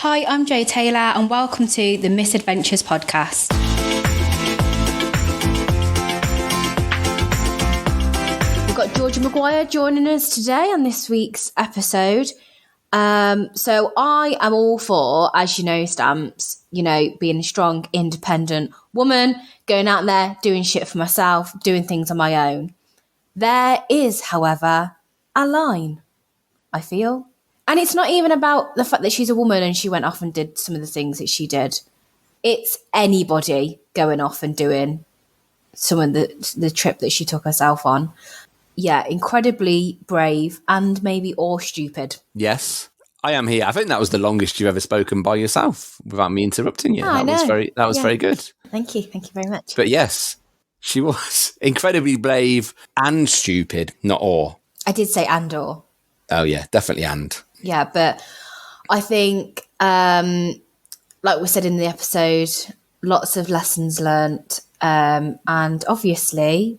Hi, I'm Jo Taylor and welcome to the Misadventures podcast. We've got Georgia Maguire joining us today on this week's episode. So I am all for, as you know, Stamps, being a strong, independent woman, going out there, doing shit for myself, doing things on my own. There is, however, a line, I feel. And it's not even about the fact that she's a woman and she went off and did some of the things that she did. It's anybody going off and doing some of the trip that she took herself on. Yeah, incredibly brave and maybe or stupid. Yes, I am here. I think that was the longest you've ever spoken by yourself without me interrupting you. Oh, That was very good. Thank you very much. But yes, she was incredibly brave and stupid, not or. I did say and or. Oh yeah, definitely and. Yeah, but I think, like we said in the episode, lots of lessons learnt, and obviously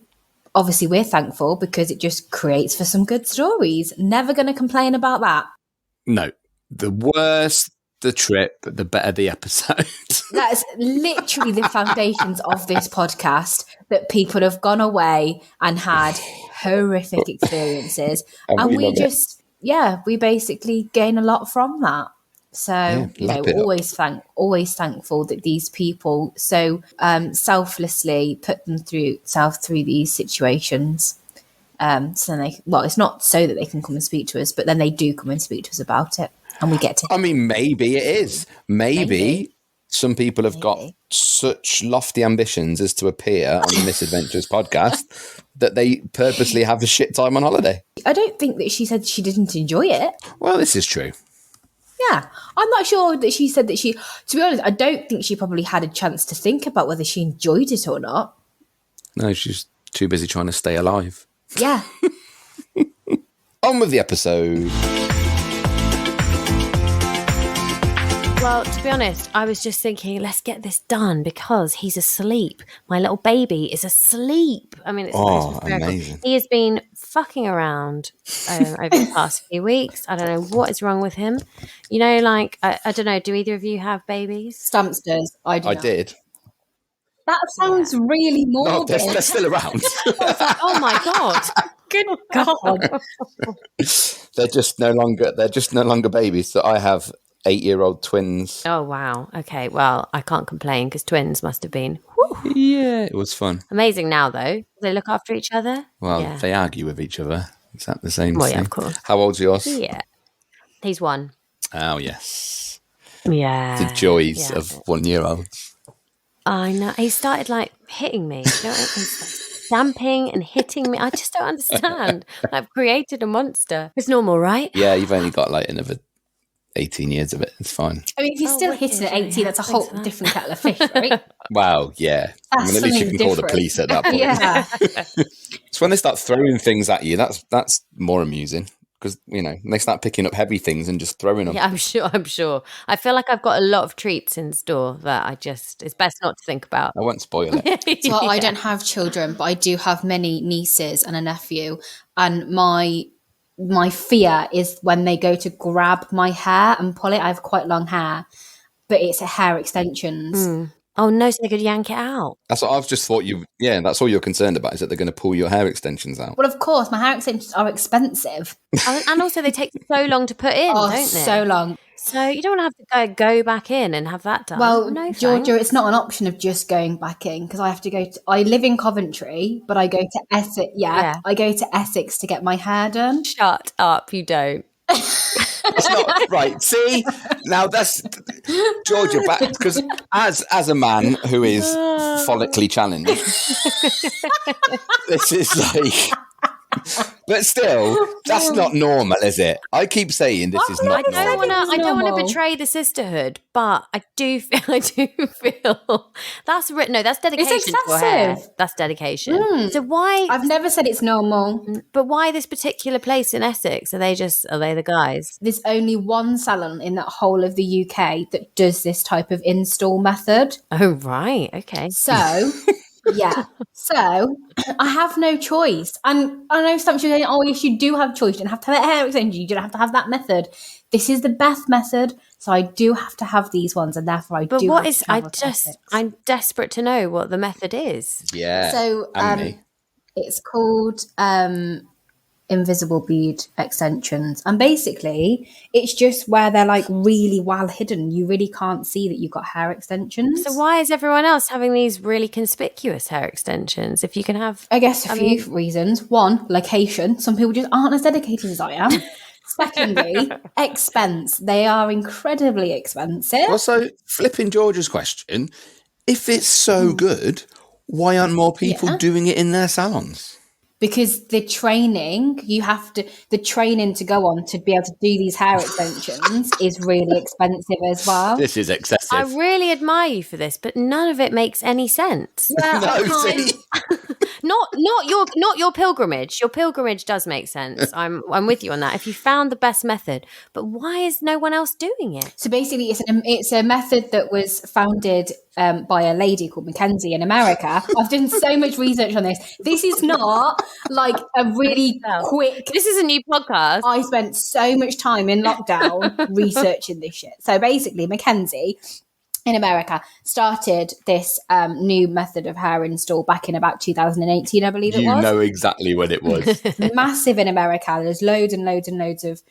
we're thankful because it just creates for some good stories. Never going to complain about that. No, the worse the trip, the better the episode. That's literally the foundations of this podcast, that people have gone away and had horrific experiences. And we just... Yeah, we basically gain a lot from that. So, always thankful that these people so selflessly put themselves through these situations. So then it's not so that they can come and speak to us, but then they do come and speak to us about it, and we get to. I mean, maybe it is. Maybe some people have got such lofty ambitions as to appear on the Misadventures podcast that they purposely have a shit time on holiday. I don't think that she said she didn't enjoy it. Well, this is true. Yeah. I'm not sure that she said that to be honest, I don't think she probably had a chance to think about whether she enjoyed it or not. No, she's too busy trying to stay alive. Yeah. On with the episode. Well, to be honest, I was just thinking, let's get this done because he's asleep. My little baby is asleep. I mean, it's amazing. He has been fucking around over the past few weeks. I don't know what is wrong with him. I don't know. Do either of you have babies? Stamps does. I did. That sounds really morbid. No, they're still around. Oh my God. Good God. They're just no longer babies. So I have 8-year-old twins. Oh, wow. Okay. Well, I can't complain because twins must have been. Whew. Yeah, it was fun. Amazing now, though. Do they look after each other? Well, They argue with each other. Is that the same thing? Yeah, of course. How old's yours? Yeah. He's 1. Oh, yes. Yeah. The joys of 1-year-olds. I know. He started hitting me. He's stamping and hitting me. I just don't understand. I've created a monster. It's normal, right? Yeah, you've only got another 18 years of it. It's fine. I mean, if you're still hitting at 18, that's a whole different kettle of fish, right? Wow, yeah. At least you can call the police at that point. Yeah. It's when they start throwing things at you, that's more amusing. Because, they start picking up heavy things and just throwing them. Yeah, I'm sure. I feel like I've got a lot of treats in store that it's best not to think about. I won't spoil it. Well, I don't have children, but I do have many nieces and a nephew. And my fear is when they go to grab my hair and pull it. I have quite long hair, but it's hair extensions. Oh, no, so they could yank it out. That's what I've just thought that's all you're concerned about, is that they're going to pull your hair extensions out. Well, of course, my hair extensions are expensive. And also they take so long to put in, don't they? So long. So you don't want to have to go back in and have that done. Well, no, Georgia, it's not an option of just going back in because I have to I live in Coventry, but I go to Essex. Yeah, I go to Essex to get my hair done. Shut up, you don't. It's not right. See, now that's Georgia back, because as a man who is follically challenged, this is but still, that's not normal, is it? I keep saying this is not normal. I don't want to betray the sisterhood, but I do feel that's written. No, that's dedication. It's excessive. For hair. That's dedication. So why? I've never said it's normal. But why this particular place in Essex? Are they the guys? There's only one salon in that whole of the UK that does this type of install method. Oh, right. Okay. So... Yeah. So I have no choice. And I know some people are saying, oh, yes, you do have choice. You don't have to have a hair extension. You don't have to have that method. This is the best method. So I do have to have these ones, and therefore But do what have is? to travel to Essex. I'm desperate to know what the method is. Yeah. So and me. it's called invisible bead extensions, and basically it's just where they're like really well hidden. You really can't see that you've got hair extensions. So why is everyone else having these really conspicuous hair extensions? If you can have, I guess a few reasons. One, location. Some people just aren't as dedicated as I am. Secondly, expense. They are incredibly expensive. Well, so flipping George's question, if it's so good, why aren't more people doing it in their salons? Because the training to go on to be able to do these hair extensions is really expensive as well. This is excessive. I really admire you for this, but none of it makes any sense. Yeah, No, I can't. see? Not your pilgrimage. Your pilgrimage does make sense. I'm with you on that. If you found the best method, but why is no one else doing it? So basically, it's a method that was founded by a lady called Mackenzie in America. I've done so much research on this. This is not like a really quick. This is a new podcast. I spent so much time in lockdown researching this shit. So basically, Mackenzie in America started this new method of hair install back in about 2018, I believe it was. You know exactly what it was. Massive in America. There's loads and loads and loads of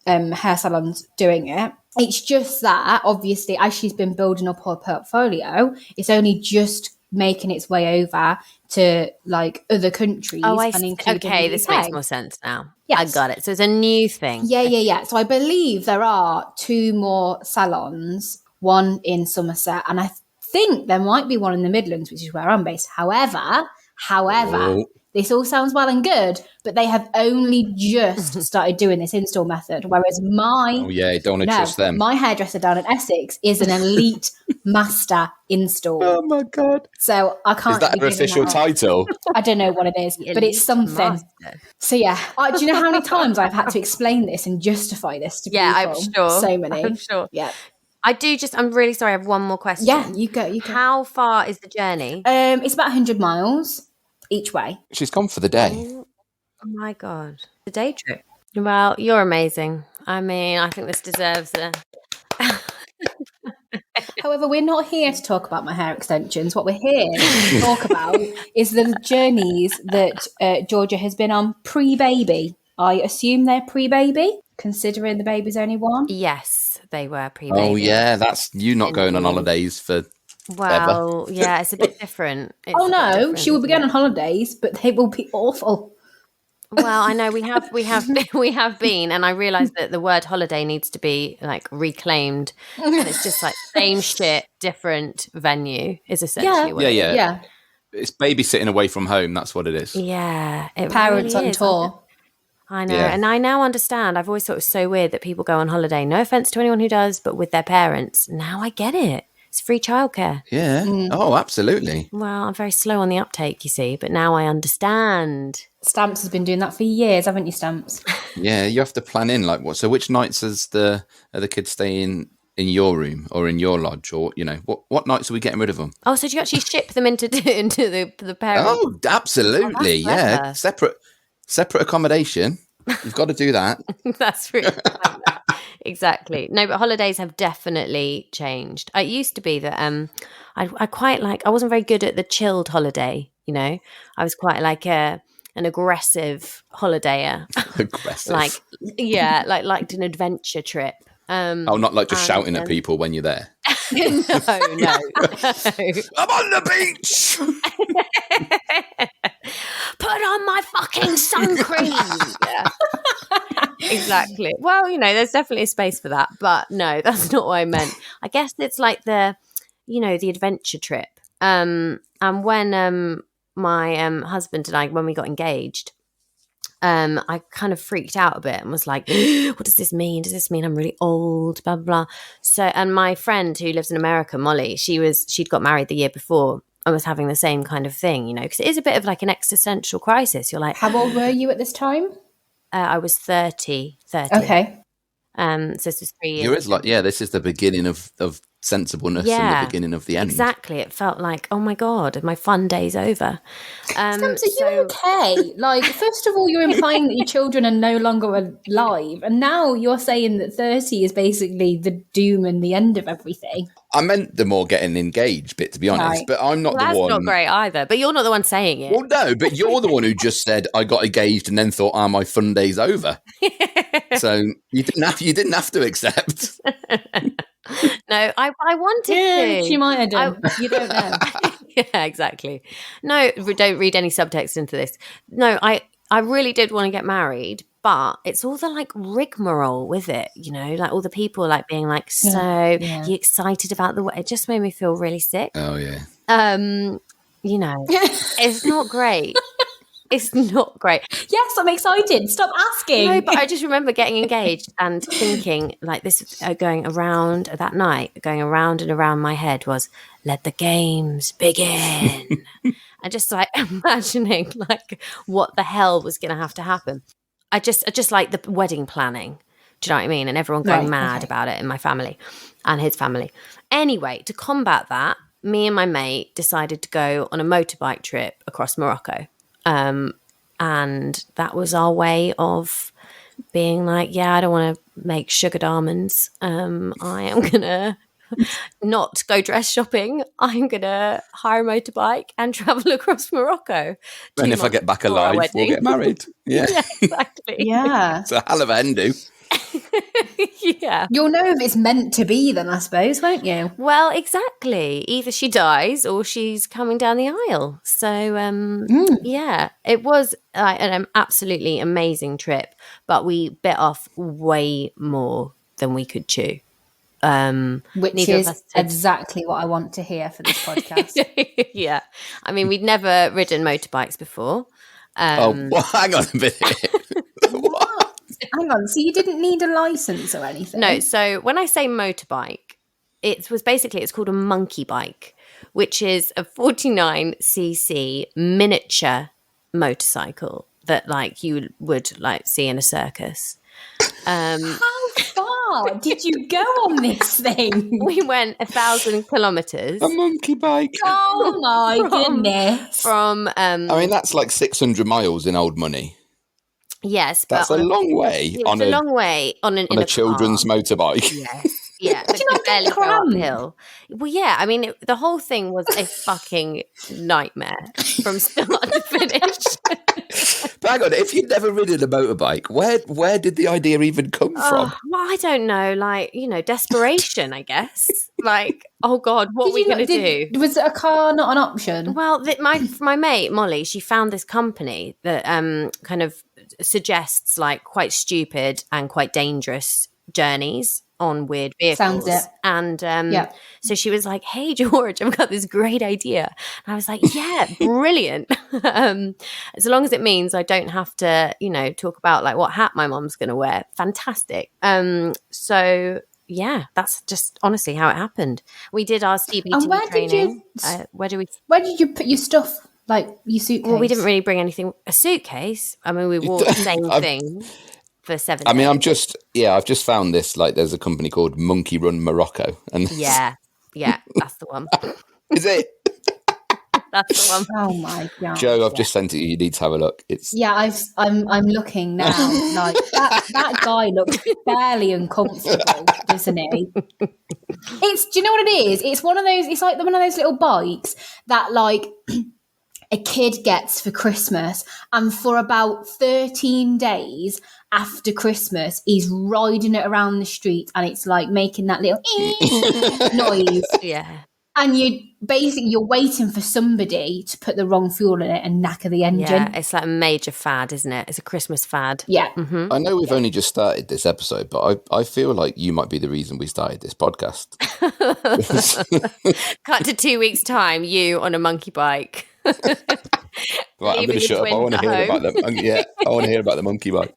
hair salons doing it. It's just that, obviously, as she's been building up her portfolio, it's only just making its way over to like other countries. Oh, okay, this makes more sense now. Yes. I got it. So it's a new thing. Yeah. So I believe there are 2 more salons, one in Somerset, and I think there might be one in the Midlands, which is where I'm based. However, this all sounds well and good, but they have only just started doing this install method. Whereas don't want to trust them. My hairdresser down in Essex is an elite master install. Oh my God. So I can't. Is that her official title? I don't know what it is, but it's something. Master. So yeah, do you know how many times I've had to explain this and justify this to people? I'm sure. So many. I'm sure. Yeah. I'm really sorry. I have one more question. Yeah, you go. How far is the journey? It's about 100 miles each way. She's gone for the day. Oh my God. The day trip. Well, you're amazing. I mean, I think this deserves a... However, we're not here to talk about my hair extensions. What we're here to talk about is the journeys that Georgia has been on pre-baby. I assume they're pre-baby, considering the baby's only 1. Yes, they were pre-baby. Oh yeah, that's you not going on holidays for Well, yeah, it's a bit different. She will be going on holidays, but they will be awful. Well, I know we have been, and I realised that the word holiday needs to be like reclaimed, and it's just like same shit, different venue is essentially what it is. Yeah. It's babysitting away from home. That's what it is. Yeah, it Parents really on is. tour. I know, Yeah. and I now understand. I've always thought it was so weird that people go on holiday. No offense to anyone who does, but with their parents. Now I get it. It's free childcare. Yeah. Oh, absolutely. Well, I'm very slow on the uptake, you see, but now I understand. Stamps has been doing that for years, haven't you, Stamps? Yeah, you have to plan in like what. So, which nights are the kids staying in your room or in your lodge, or what nights are we getting rid of them? Oh, so do you actually ship them into the parents? Oh, absolutely. Oh, that's yeah, clever. separate accommodation. You've got to do that. That's really exactly. No, but holidays have definitely changed. It used to be that I quite like. I wasn't very good at the chilled holiday. I was quite like an aggressive holidayer. Aggressive. liked an adventure trip. Not like just shouting at people when you're there. No. I'm on the beach. Put on my fucking sun cream. Yeah. Exactly. Well, there's definitely a space for that, but no, that's not what I meant. I guess it's like the adventure trip. And when my husband and I, when we got engaged, I kind of freaked out a bit and was like, what does this mean? Does this mean I'm really old? Blah, blah, blah. So, and my friend who lives in America, Molly, she'd got married the year before and was having the same kind of thing, because it is a bit of like an existential crisis. You're like, How old were you at this time? I was 30. Okay. So this was 3 years. You're like, this is the beginning of sensibleness and the beginning of the end. Exactly. It felt like, oh my God, my fun day's over. Stamps, are you okay? Like, first of all, you're implying that your children are no longer alive, and now you're saying that 30 is basically the doom and the end of everything. I meant the more getting engaged bit, to be honest, Right. but I'm not the That's one. not great either, but you're not the one saying it. Well, no, but you're the one who just said I got engaged and then thought, my fun day's over. So you didn't have to accept. No, I wanted to. She might have done. You don't know. Yeah, exactly. No, don't read any subtext into this. No, I really did want to get married, but it's all the like rigmarole with it, you know, like all the people like being like, you excited about the way? It just made me feel really sick. Oh yeah. You know, it's not great. It's not great. Yes, I'm excited. Stop asking. No, but I just remember getting engaged and thinking like this, going around that night, going around and around my head was, let the games begin. And just like imagining like what the hell was going to have to happen. I just like the wedding planning. Do you know what I mean? And everyone going mad about it in my family and his family. Anyway, to combat that, me and my mate decided to go on a motorbike trip across Morocco. And that was our way of being like, I don't want to make sugared almonds. I am going to not go dress shopping. I'm going to hire a motorbike and travel across Morocco. And if I get back alive, we'll get married. Yeah, yeah, exactly. Yeah. It's a hell of a hen-do. Yeah. You'll know if it's meant to be then, I suppose, won't you? Well, exactly. Either she dies or she's coming down the aisle. So, yeah, it was an absolutely amazing trip, but we bit off way more than we could chew. Which is exactly what I want to hear for this podcast. Yeah. I mean, we'd never ridden motorbikes before. Well, hang on a minute. What? Hang on, so you didn't need a license or anything? No, so when I say motorbike, it's called a monkey bike, which is a 49cc miniature motorcycle that like you would like see in a circus. How far did you go on this thing? We went 1,000 kilometers. A monkey bike. Oh my goodness. From I mean, that's like 600 miles in old money. Yes, that's a long way on a children's motorbike. Yes, yeah, but you barely go uphill. Well, yeah, I mean, the whole thing was a fucking nightmare from start to finish. But hang on, if you'd never ridden a motorbike, where did the idea even come from? Well, I don't know, like, you know, desperation, I guess. Like, oh God, what are we going to do? Was a car not an option? Well, my mate, Molly, she found this company that kind of suggests like quite stupid and quite dangerous journeys on weird vehicles. Sounds it. And so she was like, hey, George, I've got this great idea. And I was like, yeah, brilliant. As long as it means I don't have to, you know, talk about like what hat my mom's going to wear. Fantastic. So yeah, that's just honestly how it happened. We did our CBT training. Where did you put your stuff? Like your suitcase? Well, we didn't really bring anything. A suitcase. I mean, we wore the same thing for 7 days. I mean, I've just found this. Like, there's a company called Monkey Run Morocco, and yeah, that's the one. Is it? That's the one. Oh my God, Joe, I've just sent it. You need to have a look. It's I'm looking now. Like that guy looks fairly uncomfortable, doesn't he? Do you know what it is? It's one of those. It's like one of those little bikes that like a kid gets for Christmas, and for about 13 days after Christmas, he's riding it around the street, and it's like making that little noise. Yeah. And you're waiting for somebody to put the wrong fuel in it and knacker the engine. Yeah, it's like a major fad, isn't it? It's a Christmas fad. Yeah. Mm-hmm. I know we've only just started this episode, but I feel like you might be the reason we started this podcast. Cut to 2 weeks' time, you on a monkey bike. Right, I'm going to shut up. I want to hear about them. Yeah, I want to hear about the monkey bike.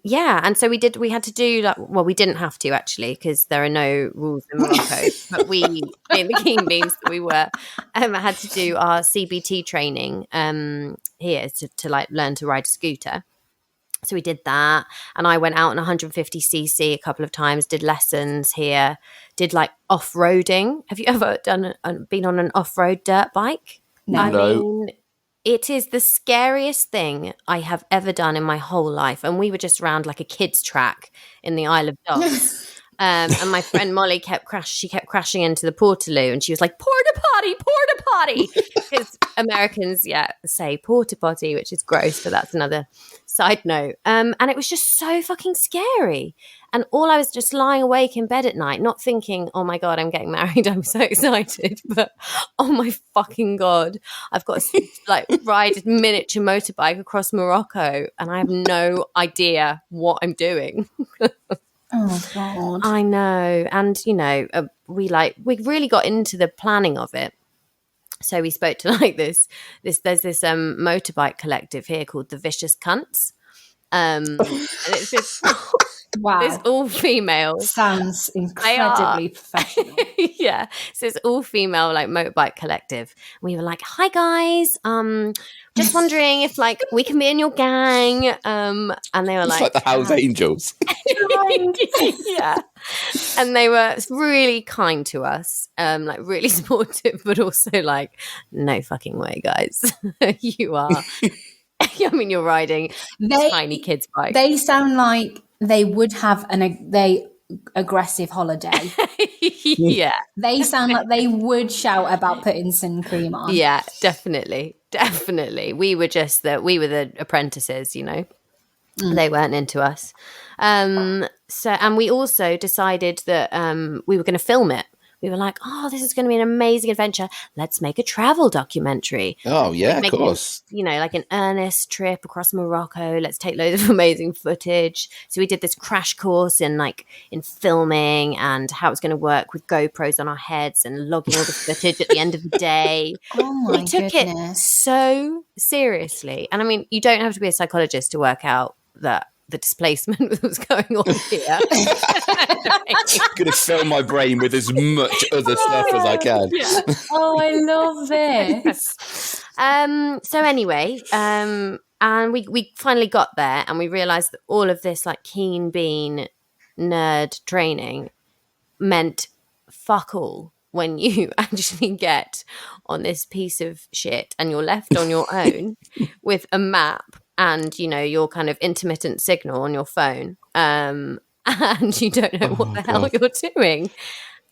Yeah, and so we had to do like, well, we didn't have to actually because there are no rules in Morocco, but we, being the keen beans that we were, had to do our CBT training here to like learn to ride a scooter. So we did that, and I went out on 150cc a couple of times, did lessons here, did like off-roading. Have you ever been on an off-road dirt bike? No. I mean, it is the scariest thing I have ever done in my whole life. And we were just around like a kid's track in the Isle of Dogs. And my friend Molly kept crashing into the Portaloo, and she was like, porta potty, because Americans say porta potty, which is gross, but that's another side note. And it was just so fucking scary, and all I was just lying awake in bed at night, not thinking, oh my god, I'm getting married, I'm so excited, but oh my fucking god, I've got to like ride a miniature motorbike across Morocco, and I have no idea what I'm doing. Oh god, I know. And we really got into the planning of it. So we spoke to like there's this motorbike collective here called the Vicious Cunts, and it's this wow, this all female, sounds incredibly professional. yeah, so it's all female like motorbike collective. We were like, hi guys, just wondering if like we can be in your gang, and they were It's like the House Angels. yeah, and they were really kind to us, like really supportive, but also like, no fucking way, guys. You are I mean, you're riding a tiny kid's bike. They sound like they would have an aggressive holiday. Yeah, they sound like they would shout about putting sun cream on. Yeah, definitely. We were the apprentices, They weren't into us. And we also decided that we were going to film it. We were like, oh, this is going to be an amazing adventure. Let's make a travel documentary. Oh, yeah, of course. Like an earnest trip across Morocco. Let's take loads of amazing footage. So we did this crash course in filming and how it's going to work with GoPros on our heads and logging all the footage at the end of the day. Oh my We took it so seriously. And I mean, you don't have to be a psychologist to work out that the displacement that was going on here. I'm going to fill my brain with as much other stuff as I can. Yeah. Oh, I love this. So anyway, and we finally got there, and we realised that all of this like keen bean nerd training meant fuck all when you actually get on this piece of shit and you're left on your own with a map and your kind of intermittent signal on your phone, and you don't know what the hell you're doing,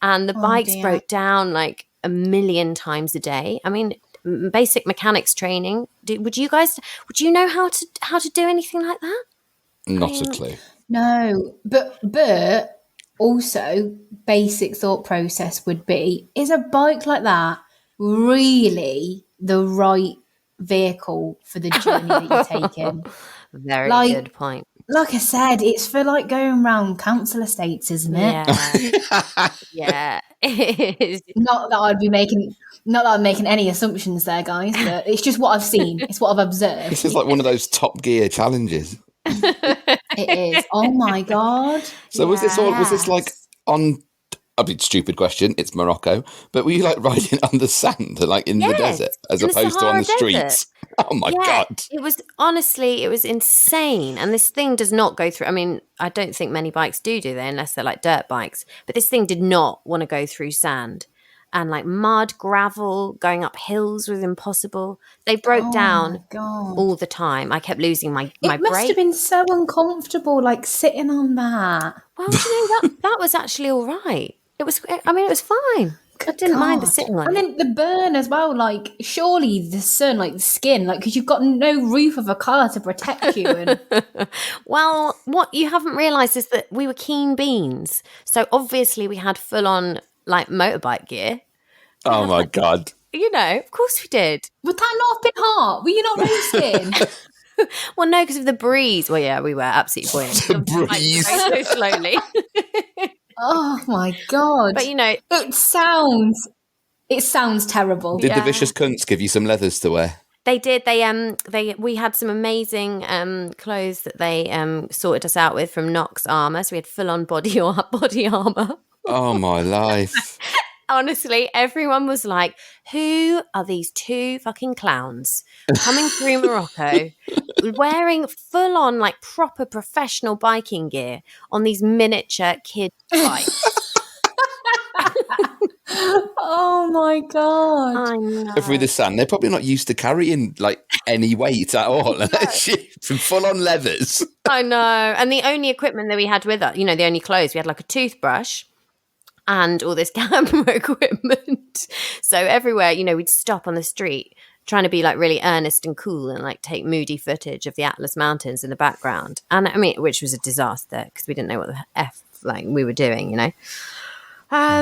and the bikes broke down like a million times a day. I mean, basic mechanics training. Would you know how to do anything like that? Not a clue. No, but also basic thought process would be: is a bike like that really the right vehicle for the journey that you're taking? Very good point. Like I said, it's for like going around council estates, isn't it? Yeah. Yeah, it is. Not that I'm making any assumptions there, guys, but it's just what I've seen. It's what I've observed. This is like one of those Top Gear challenges. It is. Oh my god. So was this like on, I mean, stupid question, it's Morocco, but were you like riding on the sand, like in the desert, as opposed to on the streets? Oh my God. It was insane. And this thing does not go through, I mean, I don't think many bikes do they, unless they're like dirt bikes, but this thing did not want to go through sand. And like mud, gravel, going up hills was impossible. They broke down all the time. I kept losing my brake. It must have been so uncomfortable, like sitting on that. Well, that was actually all right. It was fine. I didn't mind the sitting on it. And then the burn as well, like surely the sun, like the skin, like because you've got no roof of a car to protect you. And well, what you haven't realised is that we were keen beans. So obviously we had full on like motorbike gear. Oh my God. Of course we did. Would that not have been hot? Were you not roasting? Well, no, because of the breeze. Well, yeah, we were absolutely boiling. The breeze. So slowly. Oh my God. But it sounds terrible. Did the Vicious Cunts give you some leathers to wear? They did. We had some amazing clothes that they sorted us out with from Knox Armour. So we had full on body armour. Oh my life. honestly, everyone was like, who are these two fucking clowns coming through Morocco wearing full on like proper professional biking gear on these miniature kid bikes? Oh my God. I know. Through the sand. They're probably not used to carrying like any weight at all. Full on leathers. I know. And the only equipment that we had with us, the only clothes, we had like a toothbrush and all this camera equipment. So everywhere, we'd stop on the street trying to be like really earnest and cool and like take moody footage of the Atlas Mountains in the background. And I mean, which was a disaster because we didn't know what the F like we were doing, I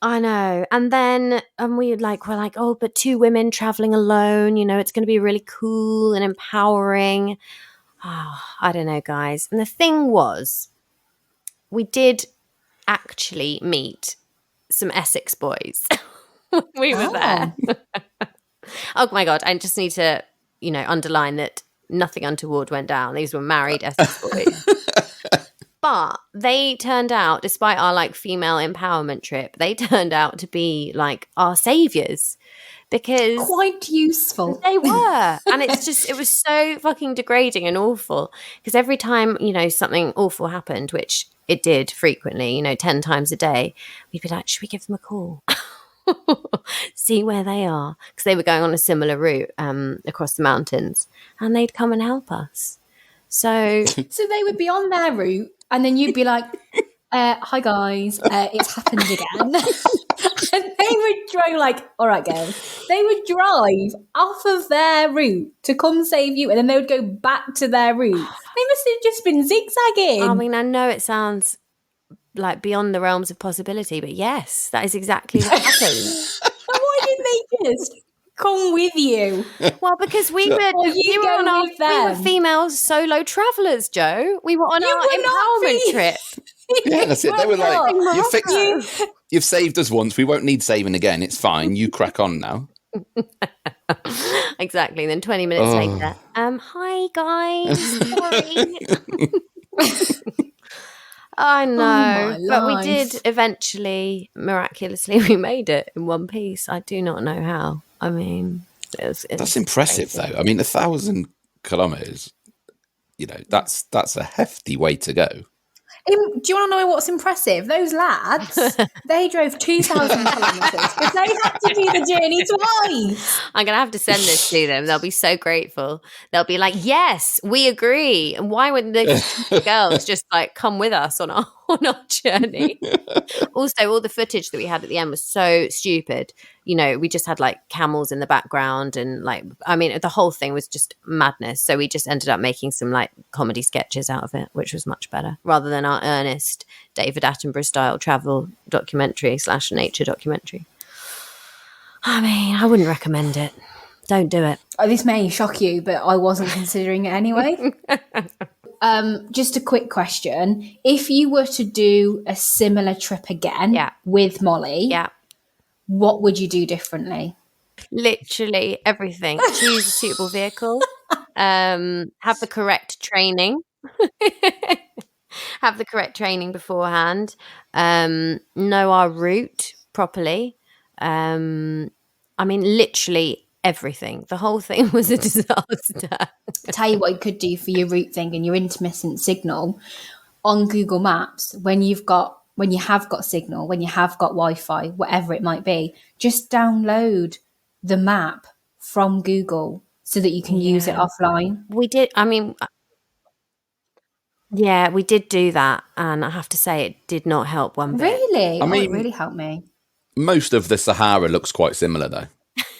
know. And then we're like, oh, but two women traveling alone, it's going to be really cool and empowering. Oh, I don't know, guys. And the thing was, we did actually meet some Essex boys. We were there. Oh my God. I just need to, underline that nothing untoward went down. These were married Essex boys. But they turned out, despite our like female empowerment trip, they turned out to be like our saviors because quite useful. They were. And it was so fucking degrading and awful because every time, something awful happened, which it did frequently, 10 times a day, we'd be like, should we give them a call? See where they are. Because they were going on a similar route across the mountains and they'd come and help us. So they would be on their route and then you'd be like, hi guys, it's happened again. And they would drive like, all right, girls. They would drive off of their route to come save you and then they would go back to their route. They must have just been zigzagging. I mean, I know it sounds like beyond the realms of possibility, but yes, that is exactly what happened. Why didn't they just come with you? Well, because we were female solo travellers, Joe. We were on our empowerment trip. Yeah, that's it. They were like, you've saved us once. We won't need saving again. It's fine. You crack on now. Exactly. And then 20 minutes later, hi guys. Sorry. I know, but we did eventually, miraculously, we made it in one piece. I do not know how. I mean, that's impressive, though. I mean, 1,000 kilometers. That's a hefty way to go. Do you want to know what's impressive? Those lads, they drove 2,000 kilometres because they had to do the journey twice. I'm going to have to send this to them. They'll be so grateful. They'll be like, yes, we agree. And why wouldn't the girls just like come with us on our journey? Also, all the footage that we had at the end was so stupid. We just had like camels in the background and like, I mean, the whole thing was just madness. So we just ended up making some like comedy sketches out of it, which was much better rather than our earnest David Attenborough style travel documentary / nature documentary. I mean, I wouldn't recommend it. Don't do it. Oh, this may shock you, but I wasn't considering it anyway. Just a quick question. If you were to do a similar trip again with Molly, what would you do differently? Literally everything. Choose a suitable vehicle. Have the correct training. Have the correct training beforehand. Know our route properly. I mean, literally everything. The whole thing was a disaster. I'll tell you what you could do for your route thing and your intermittent signal on Google Maps when you have got signal, when you have got Wi-Fi, whatever it might be, just download the map from Google so that you can use it offline. We did. I mean, yeah, we did do that. And I have to say it did not help one bit. Really? I mean, it really helped me. Most of the Sahara looks quite similar though.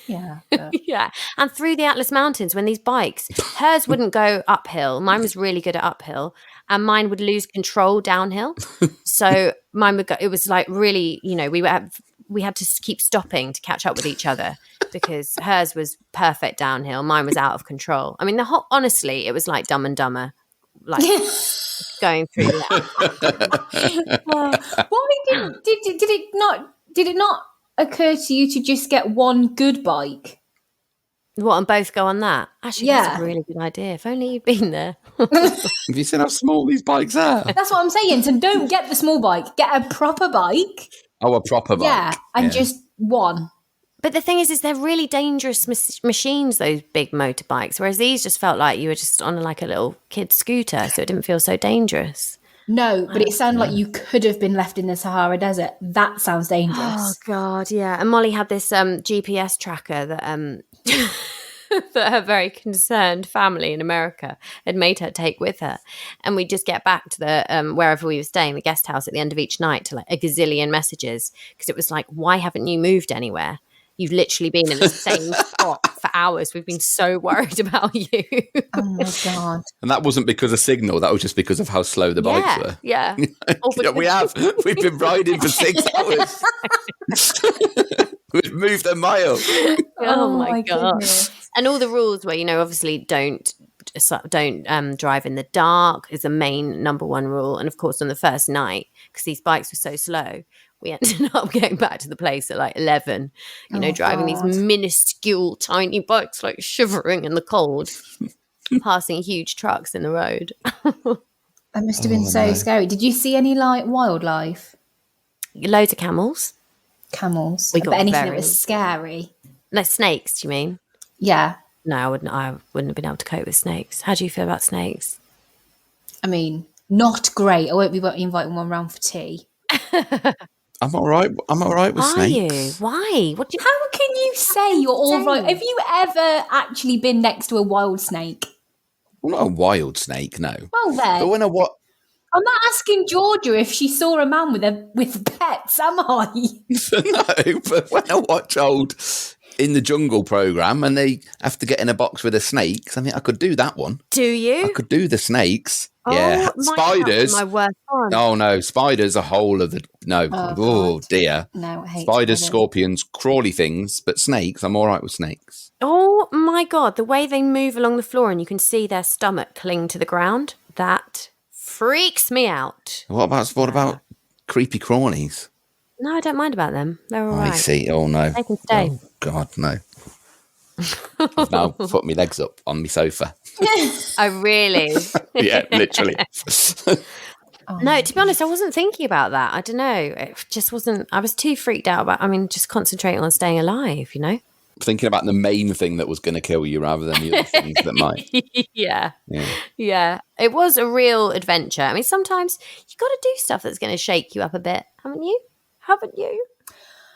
Yeah. Yeah. And through the Atlas Mountains, when these bikes, hers wouldn't go uphill. Mine was really good at uphill. And mine would lose control downhill. So mine would go, it was like really, we had to keep stopping to catch up with each other because hers was perfect downhill. Mine was out of control. I mean, honestly, it was like Dumb and Dumber, like going through that. Why did it not occur to you to just get one good bike? What, and both go on that? Actually, that's a really good idea. If only you'd been there. Have you seen how small these bikes are? That's what I'm saying. So don't get the small bike. Get a proper bike Oh, a proper bike. Yeah, and just one. But the thing is they're really dangerous machines, those big motorbikes, whereas these just felt like you were just on like a little kid scooter, so it didn't feel so dangerous. No, but it sounded like you could have been left in the Sahara Desert. That sounds dangerous. Oh, God, yeah. And Molly had this GPS tracker that that her very concerned family in America had made her take with her. And we'd just get back to the wherever we were staying, the guest house, at the end of each night to like a gazillion messages, because it was like, why haven't you moved anywhere? You've literally been in the same spot for hours. We've been so worried about you. Oh, my God. And that wasn't because of signal. That was just because of how slow the bikes were. Yeah. We've been riding for 6 hours. We've moved a mile. Oh my God. Goodness. And all the rules were, obviously don't drive in the dark is the main number one rule. And of course, on the first night, because these bikes were so slow, we ended up getting back to the place at like 11, driving these minuscule tiny bikes, like shivering in the cold, passing huge trucks in the road. That must have been so scary. Did you see any like wildlife? Loads of camels. Camels? We got anything that was scary? Like snakes, do you mean? Yeah. No, I wouldn't have been able to cope with snakes. How do you feel about snakes? I mean, not great. I won't be inviting one round for tea. I'm all right. I'm all right with snakes. Are you? Why? How can you say you're all right? Have you ever actually been next to a wild snake? Well, not a wild snake, no. Well, then. But when I'm not asking Georgia if she saw a man with pets, am I? No, but when I watch old In the Jungle program and they have to get in a box with the snakes, I mean, I could do that one. Do you? I could do the snakes. Yeah, spiders. My worst one. Oh no, spiders a whole of the no. Oh dear. No, I hate spiders, scorpions, crawly things, but snakes. I'm all right with snakes. Oh my God, the way they move along the floor and you can see their stomach cling to the ground, that freaks me out. What about creepy crawlies? No, I don't mind about them. They're all right. I see. Oh no. They can stay. Oh God, no. I've now put my legs up on my sofa. Oh, really? Yeah, literally. No, to be honest, I wasn't thinking about that. I don't know. It just wasn't. I was too freaked out just concentrating on staying alive, Thinking about the main thing that was going to kill you rather than the other things that might. Yeah. It was a real adventure. I mean, sometimes you got to do stuff that's going to shake you up a bit, haven't you?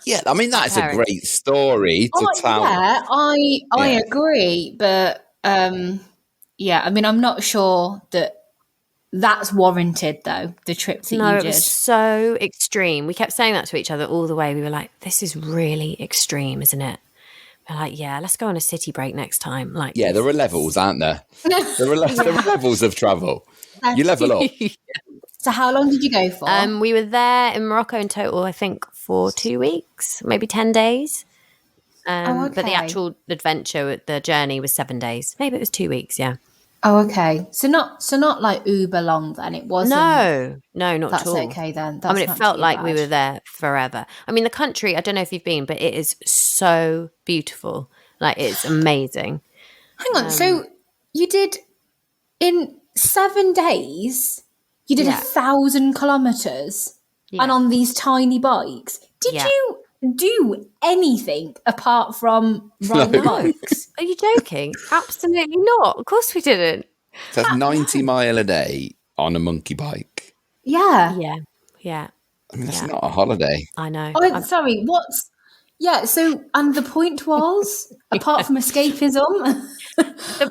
Yeah, I mean, that's a great story to tell. Yeah, I agree. But, I mean, I'm not sure that's warranted, though, the trip that you did. No, it was so extreme. We kept saying that to each other all the way. We were like, this is really extreme, isn't it? We're like, yeah, let's go on a city break next time. Like, yeah, there are levels, aren't there? There are levels of travel. You level up. So how long did you go for? We were there in Morocco in total, I think, for 2 weeks, maybe 10 days. But the actual adventure, the journey was 7 days. Maybe it was 2 weeks, yeah. Oh, okay. So not like uber long then. It wasn't. No, not at all. That's okay then. That's it felt like we were there forever. I mean, the country, I don't know if you've been, but it is so beautiful. Like, it's amazing. Hang on. So you did, in 7 days, you did 1,000 kilometres and on these tiny bikes. Did you do anything apart from ride the bikes? Are you joking? Absolutely not. Of course we didn't. So that's 90 mile a day on a monkey bike. Yeah. Yeah. I mean, that's not a holiday. I know. Oh, sorry. So, and the point was, apart from escapism,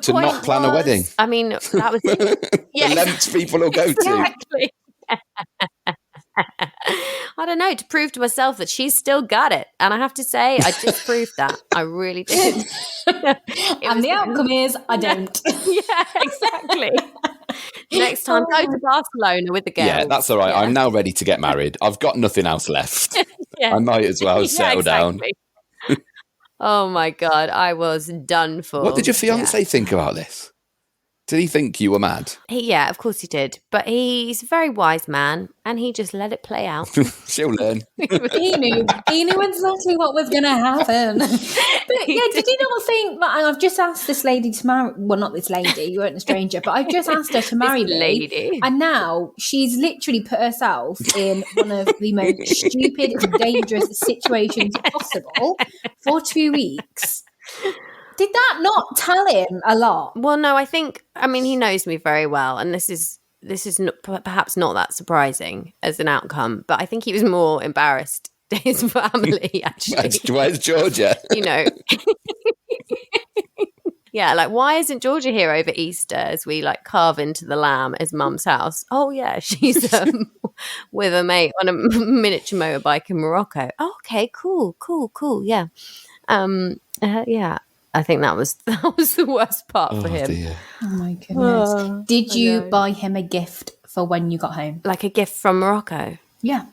to not plan a wedding. I mean, that was the lengths people will go to. Exactly. I don't know, to prove to myself that she's still got it. And I have to say, I disproved that. I really did. And the outcome is, I don't. Yeah, exactly. Next time, go to Barcelona with the girls. Yeah, that's all right. Yeah. I'm now ready to get married. I've got nothing else left. I might as well settle down. Oh my God, I was done for. What did your fiance think about this? Did he think you were mad? Yeah, of course he did. But he's a very wise man, and he just let it play out. She'll learn. He knew exactly what was going to happen. But yeah, did you not think? And I've just asked this lady to marry. Well, not this lady. You weren't a stranger, but I've just asked her to marry me. Lady. And now she's literally put herself in one of the most stupid, dangerous situations possible for 2 weeks. Did that not tell him a lot? Well, no, I mean, he knows me very well, and this is not, perhaps not that surprising as an outcome, but I think he was more embarrassed to his family, actually. Where's Georgia? You know. Yeah, like, why isn't Georgia here over Easter as we like carve into the lamb as Mum's house? Oh yeah, she's with a mate on a miniature motorbike in Morocco. Oh, okay, cool, yeah. Yeah, I think that was the worst part for him. Dear. Oh my goodness. Did you buy him a gift for when you got home? Like a gift from Morocco? Yeah.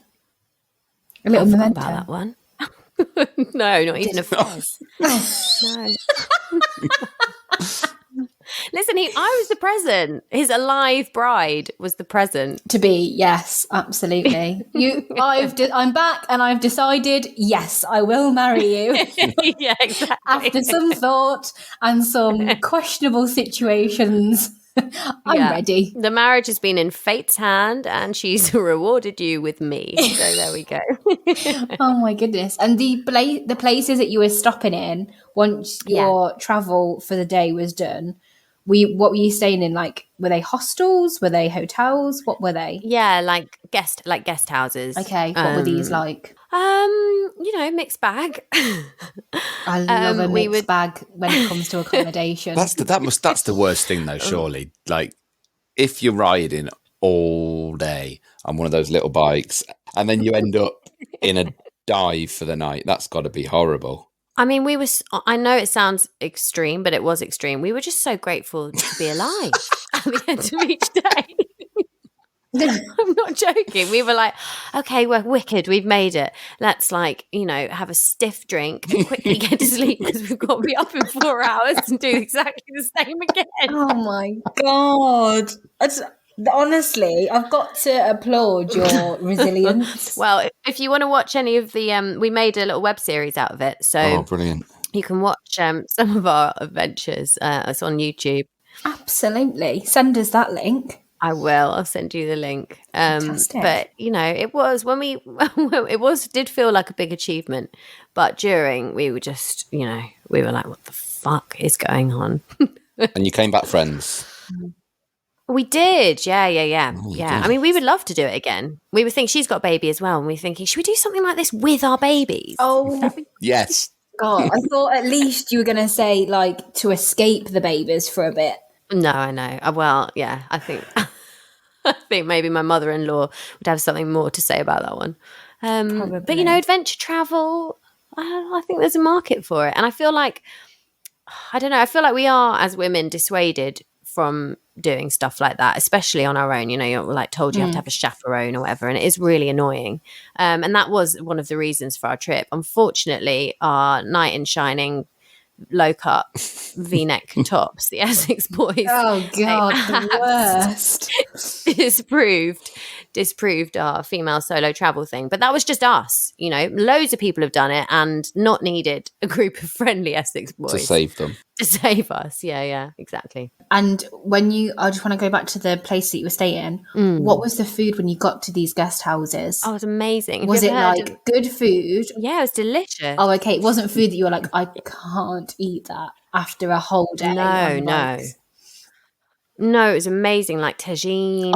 A little memento. About that one. No, not even a fez. No. Listen, I was the present. His alive bride was the present. To be, yes, absolutely. I'm back, and I've decided, yes, I will marry you. Yeah, exactly. After some thought and some questionable situations, I'm ready. The marriage has been in fate's hand, and she's rewarded you with me. So there we go. Oh my goodness! And the places that you were stopping in once your travel for the day was done. What were you staying in? Like, were they hostels? Were they hotels? What were they? Yeah, like guest houses. Okay, what were these like? Mixed bag. I love a mixed bag when it comes to accommodation. That's the worst thing though, surely. Like, if you're riding all day on one of those little bikes and then you end up in a dive for the night, that's got to be horrible. I mean, I know it sounds extreme, but it was extreme. We were just so grateful to be alive at the end of each day. I'm not joking. We were like, okay, we're wicked. We've made it. Let's have a stiff drink and quickly get to sleep because we've got to be up in 4 hours and do exactly the same again. Oh my God. Honestly, I've got to applaud your resilience. Well, if you want to watch any of the, we made a little web series out of it. So brilliant. You can watch some of our adventures. It's on YouTube. Absolutely. Send us that link. I will. I'll send you the link. Fantastic. But it was did feel like a big achievement. But during, we were just, we were like, what the fuck is going on? And you came back friends. We did. Yeah. Oh, I mean, we would love to do it again. We would think she's got a baby as well. And we're thinking, should we do something like this with our babies? Oh, yes. God. I thought at least you were going to say, like, to escape the babies for a bit. No, I know. Well, yeah, I think maybe my mother-in-law would have something more to say about that one. But, adventure travel, I think there's a market for it. And I feel like, I don't know, I feel like we are, as women, dissuaded from doing stuff like that, especially on our own. You're like told you have to have a chaperone or whatever, and it is really annoying. And that was one of the reasons for our trip. Unfortunately, our knight in shining low-cut V-neck tops, the Essex boys. Oh God, the worst. disproved our female solo travel thing. But that was just us. Loads of people have done it and not needed a group of friendly Essex boys to save them. To save us. Yeah, exactly. And I just want to go back to the place that you were staying. What was the food when you got to these guest houses? Oh, it was amazing. Was it like good food? Yeah, it was delicious. Oh, okay. It wasn't food that you were like, I can't eat that after a whole day. No, it was amazing, like tagine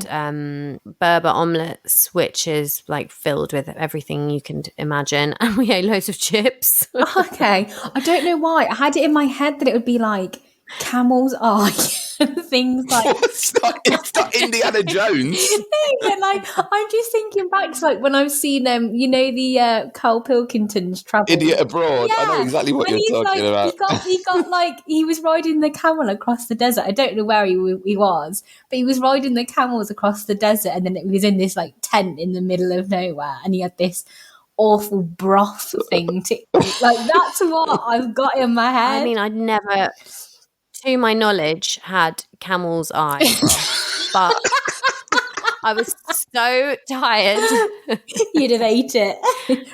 and Berber omelettes, which is like filled with everything you can imagine. And we ate loads of chips. Okay. I don't know why. I had it in my head that it would be like camel's eye and things like it's not Indiana Jones. But like, I'm just thinking back to like when I've seen the Carl Pilkington's travel Idiot Abroad. Yeah. I know exactly what you're talking about. He got like, he was riding the camel across the desert. I don't know where he was, but he was riding the camels across the desert, and then it was in this like tent in the middle of nowhere, and he had this awful broth thing to eat. Like, that's what I've got in my head. I mean, I'd never, to my knowledge, had camel's eye broth, but I was so tired. You'd have ate it.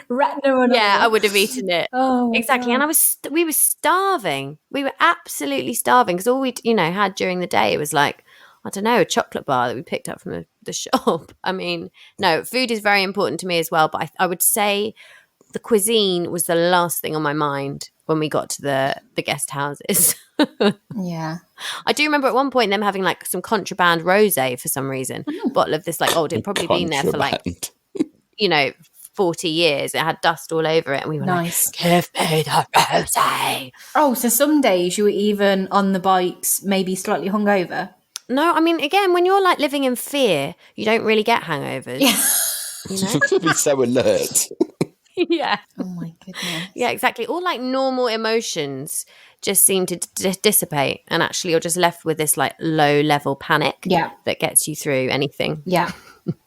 Retina and Yeah, all. I would have eaten it. Oh, exactly. God. And we were starving. We were absolutely starving because all we had during the day was like, I don't know, a chocolate bar that we picked up from the shop. I mean, no, food is very important to me as well. But I would say the cuisine was the last thing on my mind when we got to the guest houses. Yeah. I do remember at one point them having like some contraband rosé for some reason. Bottle of this, like, it'd probably been there for like, 40 years. It had dust all over it. And we were Nice. like, give me the rosé. Oh, so some days you were even on the bikes, maybe slightly hungover? No, I mean, again, when you're like living in fear, you don't really get hangovers. Yeah. You know? Be so alert. Yeah. Oh, my goodness. Yeah, exactly. All like normal emotions just seem to dissipate, and actually you're just left with this like low level panic that gets you through anything. Yeah.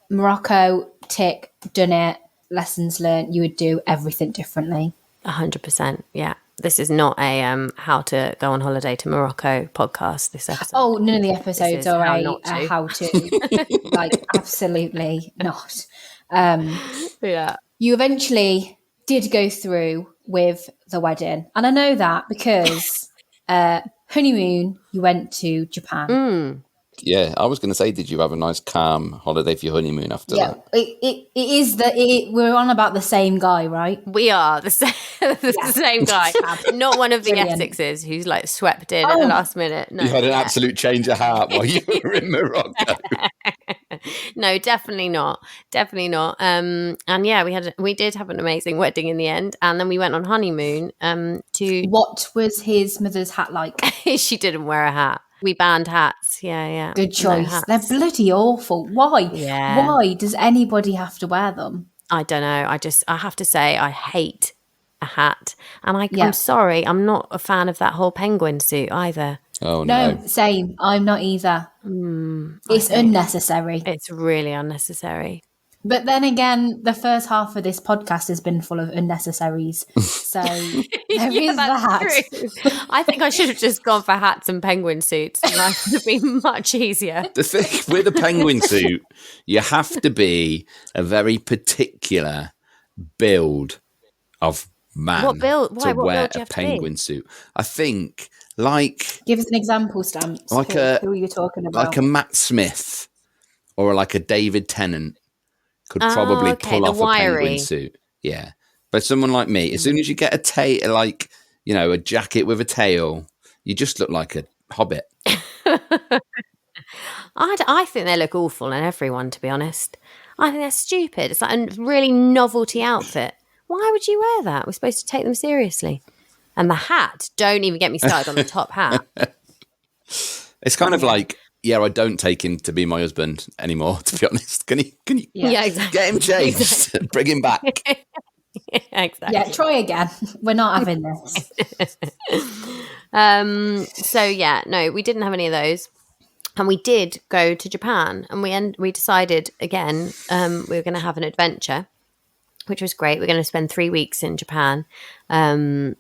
Morocco, tick, done it, lessons learned. You would do everything differently. 100%. Yeah. This is not a how to go on holiday to Morocco podcast, this episode. Oh, none of the episodes are how to. Like, absolutely not. Yeah. You eventually did go through with the wedding. And I know that because honeymoon, you went to Japan. Yeah, I was going to say, did you have a nice calm holiday for your honeymoon after that? It is we're on about the same guy, right? We are the same guy. Not one of the Essexes who's like swept in at the last minute. No, You had an absolute change of heart while you were in Morocco. No, definitely not. Definitely not. And yeah, we did have an amazing wedding in the end, and then we went on honeymoon to What was his mother's hat like? She didn't wear a hat. We banned hats. Yeah. Good choice. No hats. They're bloody awful. Why? Yeah. Why does anybody have to wear them? I don't know. I have to say I hate a hat. And I'm sorry, I'm not a fan of that whole penguin suit either. Oh, no. No, same. I'm not either. It's unnecessary. It's really unnecessary. But then again, the first half of this podcast has been full of unnecessaries. So there is that. True. I think I should have just gone for hats and penguin suits. Life would have been much easier. The thing with a penguin suit, you have to be a very particular build of man What build? Why? to What wear build do you a have to be? penguin suit. I think like Give us an example, Stamps. Like who are you talking about? like a Matt Smith or like a David Tennant could probably pull off wiry. a penguin suit. Yeah. But someone like me, as soon as you get a jacket with a tail, you just look like a hobbit. I think they look awful on everyone, to be honest. I think they're stupid. It's like a really novelty outfit. Why would you wear that? We're supposed to take them seriously. And the hat, don't even get me started on the top hat. It's kind of like, I don't take him to be my husband anymore, to be honest. Can you Yeah, exactly. get him changed? Bring him back. Exactly. Yeah, try again. We're not having this. We didn't have any of those. And we did go to Japan, and we decided again we were going to have an adventure, which was great. We're going to spend 3 weeks in Japan. And,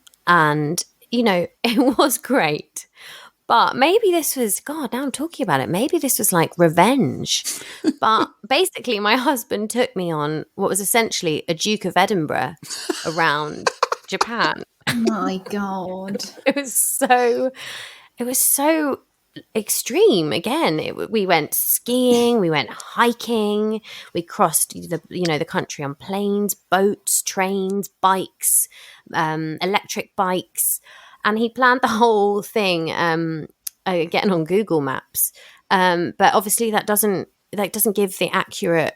it was great. But maybe this was, God, now I'm talking about it, maybe this was like revenge. But basically, my husband took me on what was essentially a Duke of Edinburgh around Japan. My God. It was so extreme. Again, we went skiing, we went hiking, we crossed the country on planes, boats, trains, bikes, electric bikes. And he planned the whole thing, getting on Google Maps. But obviously that doesn't give the accurate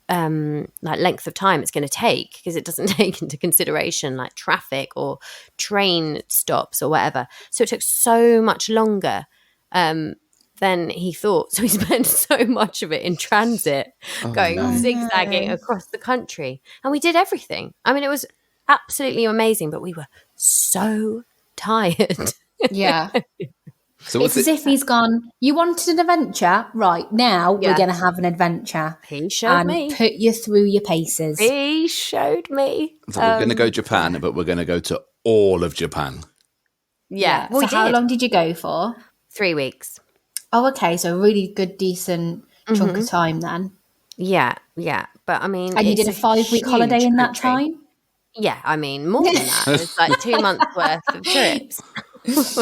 length of time it's going to take, because it doesn't take into consideration like traffic or train stops or whatever. So it took so much longer than he thought. So he spent so much of it in transit, zigzagging across the country. And we did everything. I mean, it was absolutely amazing, but we were so tired. Yeah. So It's as if he's gone, you wanted an adventure? Right, now we're going to have an adventure. He showed me. And put you through your paces. He showed me. So we're going to go Japan, but we're going to go to all of Japan. Yeah. So how long did you go for? 3 weeks. Oh, okay. So a really good, decent chunk of time then. Yeah. But I mean, And you it's did a 5-week holiday huge in that country. time? Yeah, I mean, more than that. It was like 2 months worth of trips.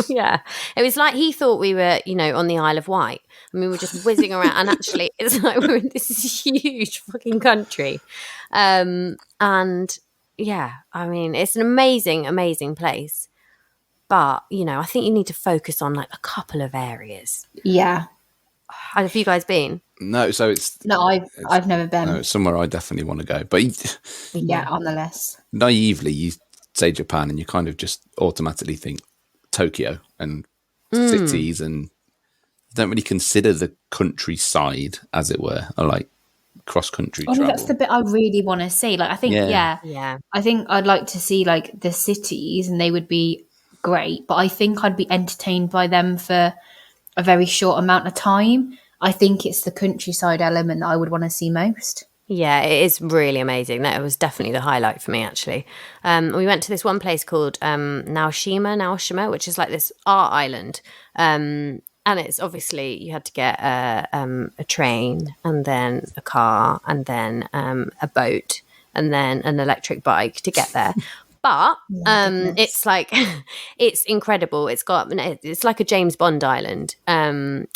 Yeah. It was like he thought we were, on the Isle of Wight. I mean, we were just whizzing around. And actually, it's like we're in this huge fucking country. And yeah, I mean, it's an amazing, amazing place. But, I think you need to focus on like a couple of areas. Yeah. Have you guys been? No, so No, I've never been. no, it's somewhere I definitely want to go. But Yeah, on the list. naively, you say Japan and you kind of just automatically think Tokyo and cities, and you don't really consider the countryside, as it were, or like cross-country I mean, travel. that's the bit I really want to see. Like, I think, Yeah. I think I'd like to see like the cities, and they would be great. But I think I'd be entertained by them for a very short amount of time. I think it's the countryside element that I would want to see most. Yeah, it is really amazing. That was definitely the highlight for me, actually. We went to this one place called Naoshima, which is like this art island. And it's obviously you had to get a train and then a car and then a boat and then an electric bike to get there. But it's like it's incredible. It's like a James Bond island, and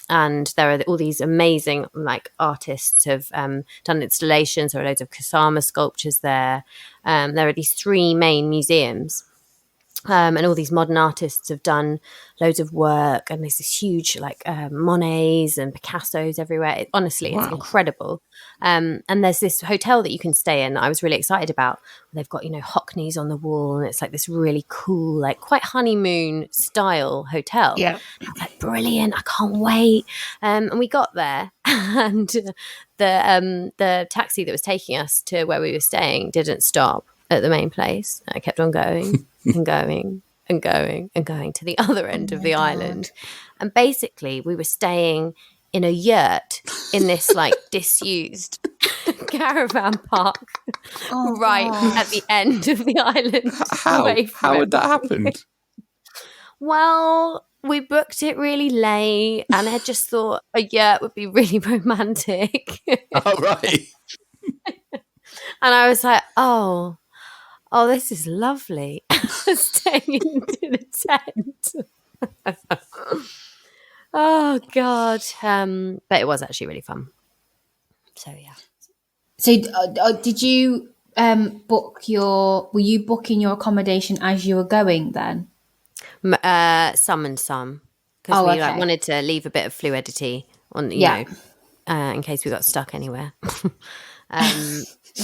there are all these amazing like artists have done installations. There are loads of Kusama sculptures there. There are these 3 main museums. And all these modern artists have done loads of work, and there's this huge like Monets and Picassos everywhere. Honestly, it's incredible. And there's this hotel that you can stay in that I was really excited about. They've got, Hockneys on the wall, and it's like this really cool, like quite honeymoon style hotel. Yeah. And I was like, brilliant, I can't wait. And we got there, and the taxi that was taking us to where we were staying didn't stop at the main place. I kept on going and going and going and going to the other end of the island. And basically we were staying in a yurt in this like disused caravan park at the end of the island. How would that happen? Well, we booked it really late, and I just thought a yurt would be really romantic. Oh, right. And I was like, oh, this is lovely. Staying in a tent. Oh, God. But it was actually really fun. So, yeah. So did you were you booking your accommodation as you were going then? Some and some. Because we wanted to leave a bit of fluidity on, you know, in case we got stuck anywhere.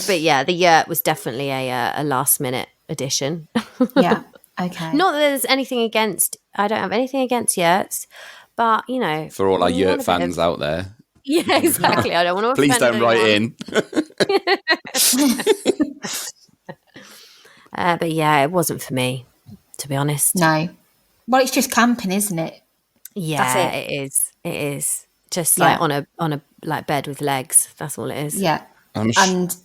But yeah, the yurt was definitely a last minute addition. Yeah. Okay. Not that there's anything against, I don't have anything against yurts, but for all our yurt fans out there. Yeah, exactly. I don't want to Please don't write in. But yeah, it wasn't for me, to be honest. No. Well, it's just camping, isn't it? Yeah, that's it is. Just like on a like bed with legs. That's all it is. Yeah. And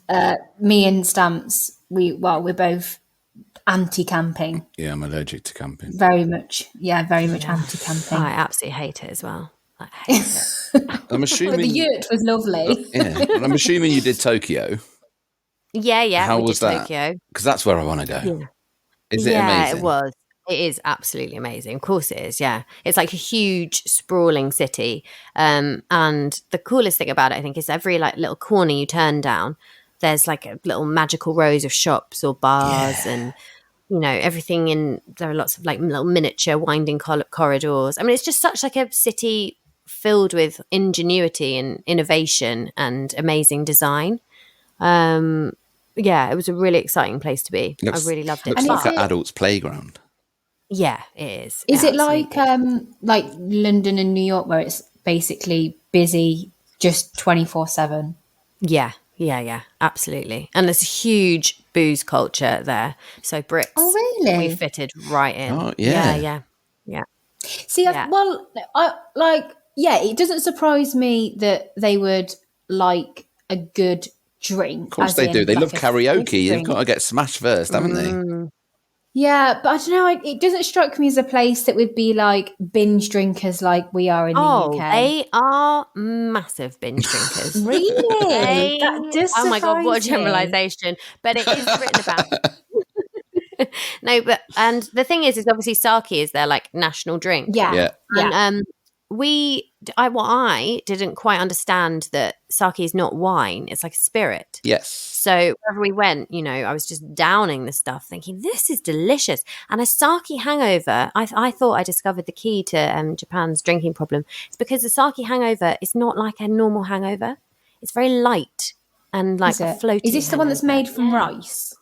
me and Stamps, we're both anti-camping. Yeah, I'm allergic to camping. Very much anti-camping. I absolutely hate it as well. I hate it. I'm assuming the yurt was lovely. I'm assuming you did Tokyo. Yeah. How we was did that? Tokyo. Because that's where I want to go. Yeah. Is it amazing? It was. It is absolutely amazing. Of course it is, yeah. It's like a huge, sprawling city. And the coolest thing about it, I think, is every like little corner you turn down, there's like a little magical rows of shops or bars and, everything in, there are lots of like little miniature winding corridors. I mean, it's just such like a city filled with ingenuity and innovation and amazing design. Yeah, it was a really exciting place to be. I really loved it. Looks like an adult's playground. Yeah, it is. Is it like London and New York, where it's basically busy just 24/7? Yeah, absolutely. And there's a huge booze culture there. So Brits, really? we fitted right in. Oh, yeah. See, it doesn't surprise me that they would like a good drink. Of course they do. They love karaoke. You've got to get smashed first, haven't they? Yeah, but I don't know. It doesn't strike me as a place that would be like binge drinkers like we are in the UK. They are massive binge drinkers. Really? That does Oh my God, what a surprise me. generalization. But it is written about. No, and the thing is obviously sake is their like national drink. Yeah. And I didn't quite understand that sake is not wine; it's like a spirit. Yes. So wherever we went, I was just downing the stuff, thinking this is delicious. And a sake hangover, I thought I discovered the key to Japan's drinking problem. It's because the sake hangover is not like a normal hangover; it's very light and like a floaty. Is this the one that's made from rice?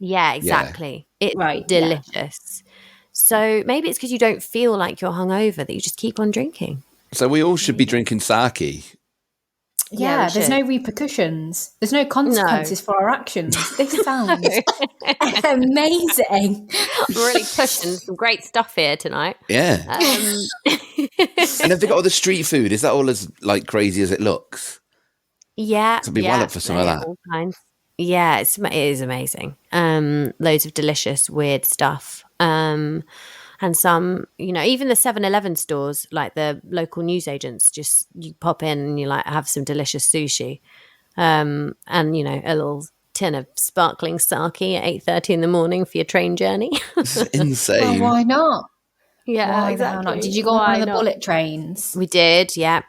Yeah, exactly. Yeah. It's delicious. So maybe it's because you don't feel like you're hungover that you just keep on drinking. So we all should be drinking sake. Yeah, there's no repercussions. There's no consequences for our actions. This sounds amazing. I'm really pushing some great stuff here tonight. Yeah. And have they got all the street food? Is that all as like crazy as it looks? Yeah. I'd be well up for some of that. All kinds. Yeah, it is amazing. Loads of delicious, weird stuff. And some, even the 7-Eleven stores, like the local newsagents, just you pop in and you like have some delicious sushi. And, a little tin of sparkling sake at 8:30 in the morning for your train journey. This is insane. Well, why not? Yeah, Why exactly. not? Did you go on one of the bullet trains? We did, yeah.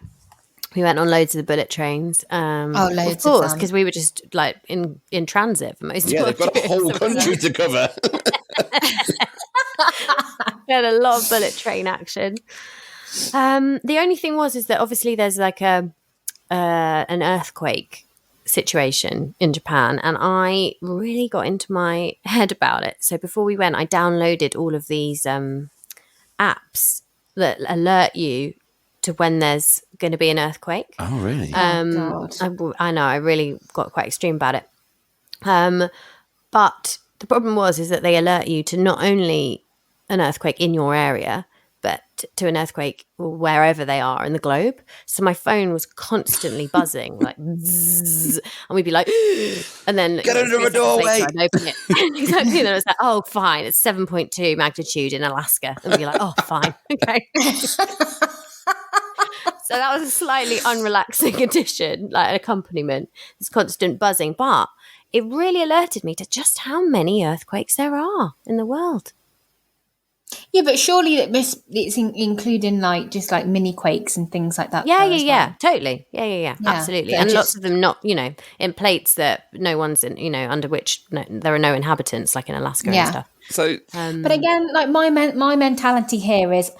We went on loads of the bullet trains. Loads of course, because we were just like in transit for most of our they've got a whole country to cover. We had a lot of bullet train action. The only thing is that obviously there's like an earthquake situation in Japan, and I really got into my head about it. So before we went, I downloaded all of these apps that alert you to when there's going to be an earthquake. Oh, really? God. I know, I really got quite extreme about it. But the problem is that they alert you to not only an earthquake in your area, but to an earthquake wherever they are in the globe. So my phone was constantly buzzing, like, zzz, and we'd be like, and then get under a doorway. I'd open it. Exactly. And then it was like, oh, fine, it's 7.2 magnitude in Alaska. And we'd be like, oh, fine, okay. So that was a slightly unrelaxing addition, like an accompaniment, this constant buzzing. But it really alerted me to just how many earthquakes there are in the world. Yeah, but surely it's including like just like mini quakes and things like that. Yeah, totally. Yeah, absolutely. And lots of them not, in plates that no one's in, under which there are no inhabitants, like in Alaska and stuff. So, but again, like my mentality here is,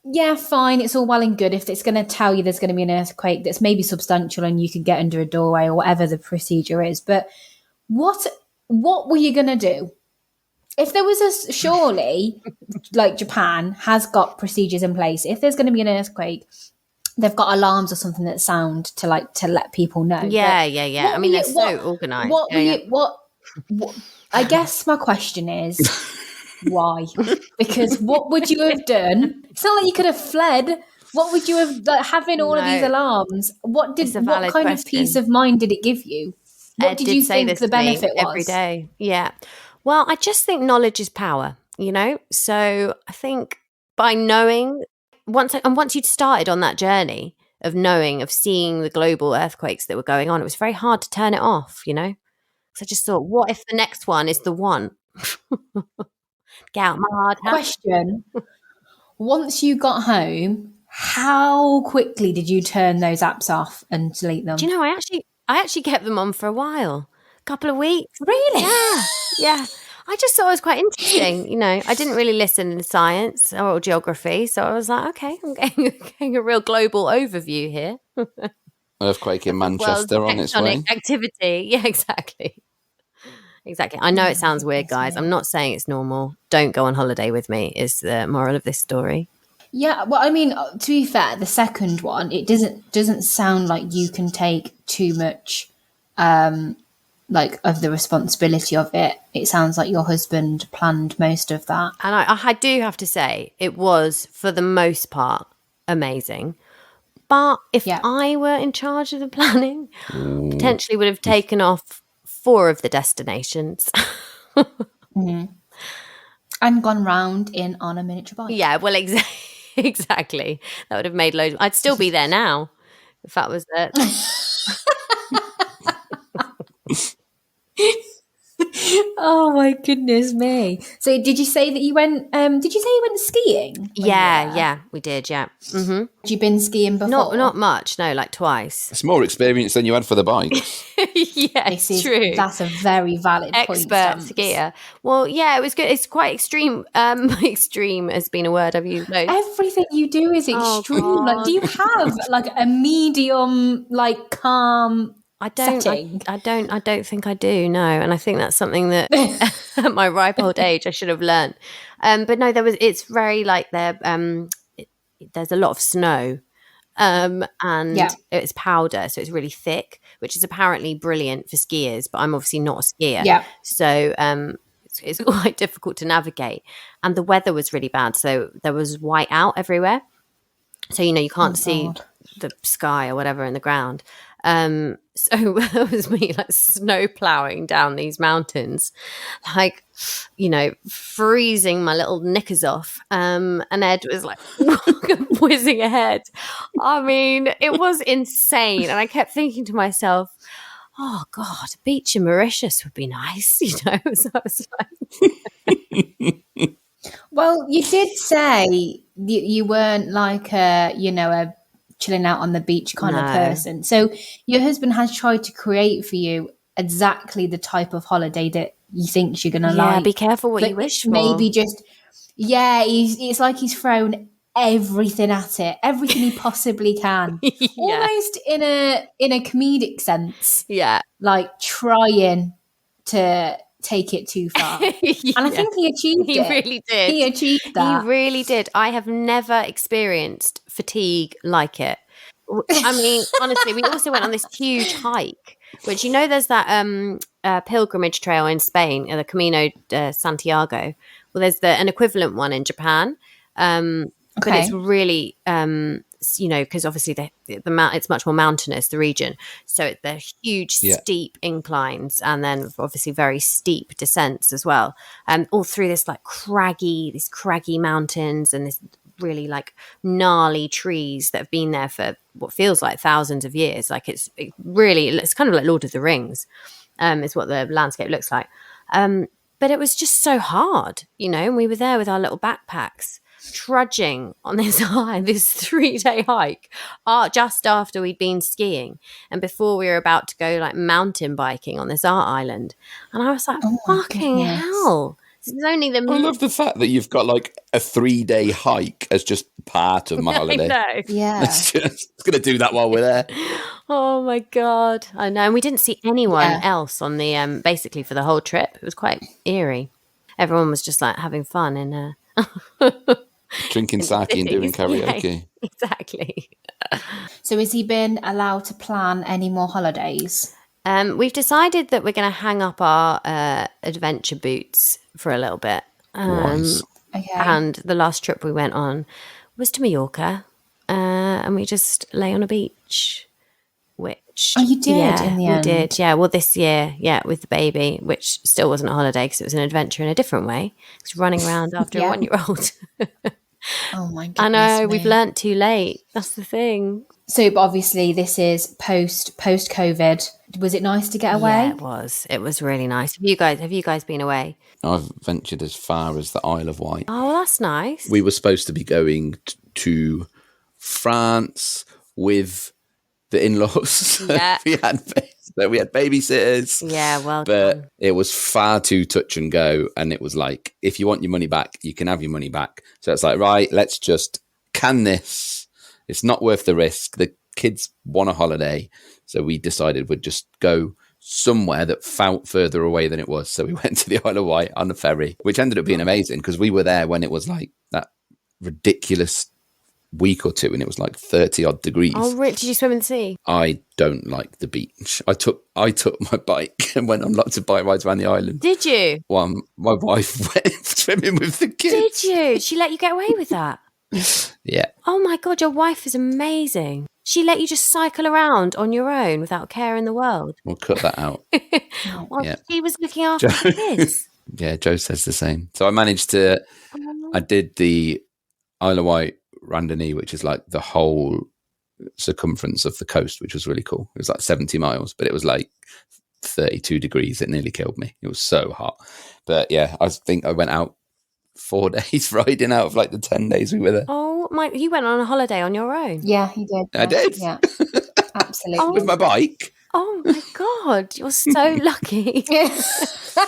yeah, fine, it's all well and good if it's going to tell you there's going to be an earthquake that's maybe substantial and you can get under a doorway or whatever the procedure is. But what were you going to do? If there was surely, like Japan has got procedures in place. If there's going to be an earthquake, they've got alarms or something that sound to let people know. Yeah. I mean, they're so organised. What? I guess my question is, why? Because what would you have done? It's not like you could have fled. What would you have having all of these alarms? What kind of peace of mind did it give you? What did you think the benefit was? Every day, yeah. Well, I just think knowledge is power, So I think by knowing, once you'd started on that journey of knowing, of seeing the global earthquakes that were going on, it was very hard to turn it off, So I just thought, what if the next one is the one? Get out my hard hat. Question. Once you got home, how quickly did you turn those apps off and delete them? Do you know, I actually kept them on for a while. Couple of weeks. Really? Yeah. I just thought it was quite interesting. I didn't really listen to science or geography, so I was like, okay, I'm getting a real global overview here. Earthquake in Manchester on its way. Activity. Yeah, exactly. I know it sounds weird, guys. I'm not saying it's normal. Don't go on holiday with me is the moral of this story. Yeah, well, I mean, to be fair, the second one, it doesn't sound like you can take too much of the responsibility of it. It sounds like your husband planned most of that. And I do have to say, it was, for the most part, amazing. But if I were in charge of the planning, potentially would have taken off 4 of the destinations. Mm-hmm. And gone round on a miniature bike. Yeah, well, exactly. That would have made loads. I'd still be there now if that was it. Oh my goodness me! So, did you say that you went? Did you say you went skiing? when you were there? Yeah, we did. Yeah, Had you been skiing before? not much. No, like twice. It's more experience than you had for the bike. Yeah, true. That's a very valid point. Expert Stamps. skier. Well, yeah, it was good. It's quite extreme. Extreme has been a word I've used loads. Everything you do is extreme. Like, do you have like a medium, like calm? I don't think I do. No, and I think that's something that at my ripe old age I should have learnt. But no, it's very like there's a lot of snow, and it's powder, so it's really thick, which is apparently brilliant for skiers. But I'm obviously not a skier, so it's quite difficult to navigate. And the weather was really bad, so there was white out everywhere. So you can't see the sky or whatever in the ground. So it was me like snow plowing down these mountains, like, freezing my little knickers off. And Ed was like whizzing ahead. I mean, it was insane. And I kept thinking to myself, oh God, a beach in Mauritius would be nice, So I was like... Well, you did say you weren't like a chilling out on the beach kind of person. So your husband has tried to create for you exactly the type of holiday that you think you're going to like. Yeah, be careful what you wish for. Maybe it's like he's thrown everything at it, everything he possibly can. Almost in a comedic sense. Yeah. Like trying to take it too far. And I think he achieved it. He really did. He achieved that. He really did. I have never experienced fatigue like it. I mean, honestly, we also went on this huge hike, which, there's that pilgrimage trail in Spain, the Camino de Santiago. Well, there's an equivalent one in Japan. But it's really, because obviously it's much more mountainous, the region. So they're huge, steep inclines, and then obviously very steep descents as well. All through this these craggy mountains and this really like gnarly trees that have been there for what feels like thousands of years. Like it's kind of like Lord of the Rings, is what the landscape looks like. But it was just so hard, and we were there with our little backpacks, trudging on this 3-day hike just after we'd been skiing and before we were about to go like mountain biking on this art island. And I was like, fucking hell. It's only I love the fact that you've got like a 3-day hike as just part of my holiday. I know. Yeah. It's going to do that while we're there. Oh my God. I know. And we didn't see anyone else on the, basically for the whole trip. It was quite eerie. Everyone was just like having fun in drinking sake and doing karaoke. Yeah, exactly. So has he been allowed to plan any more holidays? We've decided that we're going to hang up our adventure boots for a little bit. Nice. Okay. And the last trip we went on was to Mallorca, and we just lay on a beach. Which you did in the end? We did, yeah. Well, this year, with the baby, which still wasn't a holiday because it was an adventure in a different way. It's running around after a 1-year-old. Oh my goodness! I know, me. we've learnt too late. That's the thing. So, but obviously, this is post COVID. Was it nice to get away? Yeah, it was. It was really nice. Have you guys been away? I've ventured as far as the Isle of Wight. Oh, well, that's nice. We were supposed to be going to France with the in-laws. Yeah. we had babysitters. Yeah, well but done. It was far too touch and go, and it was like, if you want your money back, you can have your money back. So it's like, right, let's just can this. It's not worth the risk. The kids want a holiday, so we decided we'd just go somewhere that felt further away than it was. So we went to the Isle of Wight on a ferry, which ended up being amazing because we were there when it was like that ridiculous week or two and it was like 30 odd degrees. Oh, Rich, did you swim in the sea? I don't like the beach. I took my bike and went on lots of bike rides around the island. Did you? Well, my wife went swimming with the kids. Did you? She let you get away with that? Yeah. Oh my God, your wife is amazing. She let you just cycle around on your own without a care in the world. We'll cut that out. Well, Yeah. she was looking after the kids. Yeah, Joe says the same. So I did the Isle of Wight Randonnée, which is like the whole circumference of the coast, which was really cool. It was like 70 miles, but it was like 32 degrees. It nearly killed me. It was so hot. But yeah, I think I went out 4 days riding out of like the 10 days we were there. Oh my! You went on a holiday on your own. Yeah, he did. I did. Yeah, absolutely. With my bike. Oh my God, you're so lucky. So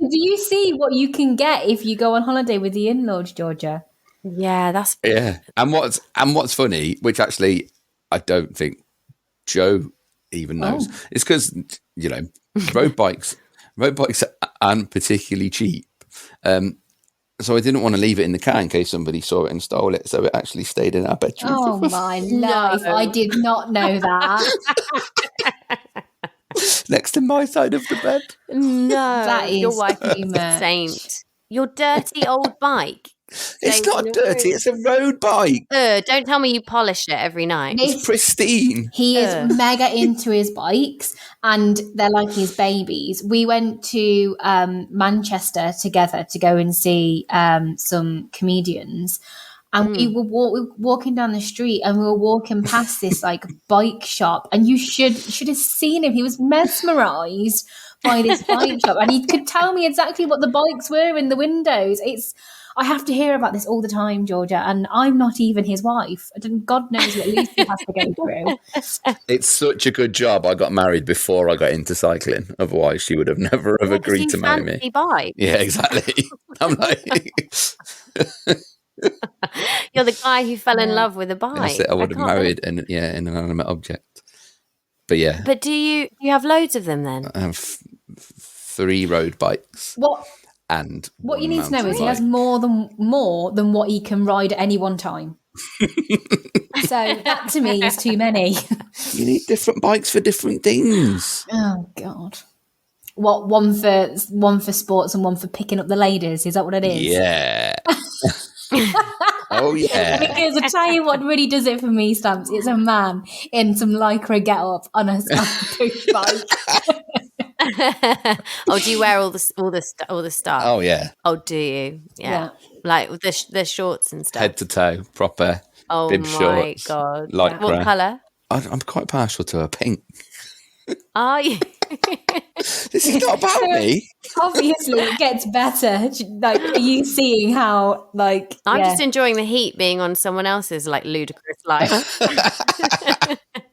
do you see what you can get if you go on holiday with the in-laws, Georgia? Yeah, that's Yeah. And what's funny, which actually I don't think Joe even knows, is because, you know, road bikes aren't particularly cheap. So I didn't want to leave it in the car in case somebody saw it and stole it. So it actually stayed in our bedroom. Oh my life. I did not know that. Next to my side of the bed. no. That is your wife is too a much. saint. Your dirty old bike. It's stays not in your dirty. room. It's a road bike. Don't tell me you polish it every night. It's pristine. He is mega into his bikes and they're like his babies. We went to Manchester together to go and see some comedians. And we were walking down the street and we were walking past this like bike shop, and you should have seen him. He was mesmerized by this bike shop, and he could tell me exactly what the bikes were in the windows. I have to hear about this all the time, Georgia, and I'm not even his wife. God knows what Lucy has to go through. It's such a good job I got married before I got into cycling. Otherwise, she would have never have agreed to marry me. Bike. Yeah, exactly. I'm like... You're the guy who fell in love with a bike. That's it. I would have married an inanimate object. But yeah. But do you have loads of them then? I have 3 road bikes. What What you need to know is he has more than what he can ride at any one time. So that to me is too many. You need different bikes for different things. Oh God. What, one for sports and one for picking up the ladies? Is that what it is? Yeah. Oh yeah. Because I tell you what really does it for me, Stamps. It's a man in some lycra get up on a push bike. Oh, do you wear all the stuff? Oh yeah. Oh, do you? Yeah. Like the shorts and stuff. Head to toe, proper bib shorts. Oh my God. Lycra. What colour? I'm quite partial to a pink. Are you? This is not about me. Obviously, it gets better. Like, are you seeing how, like... I'm just enjoying the heat being on someone else's, like, ludicrous life.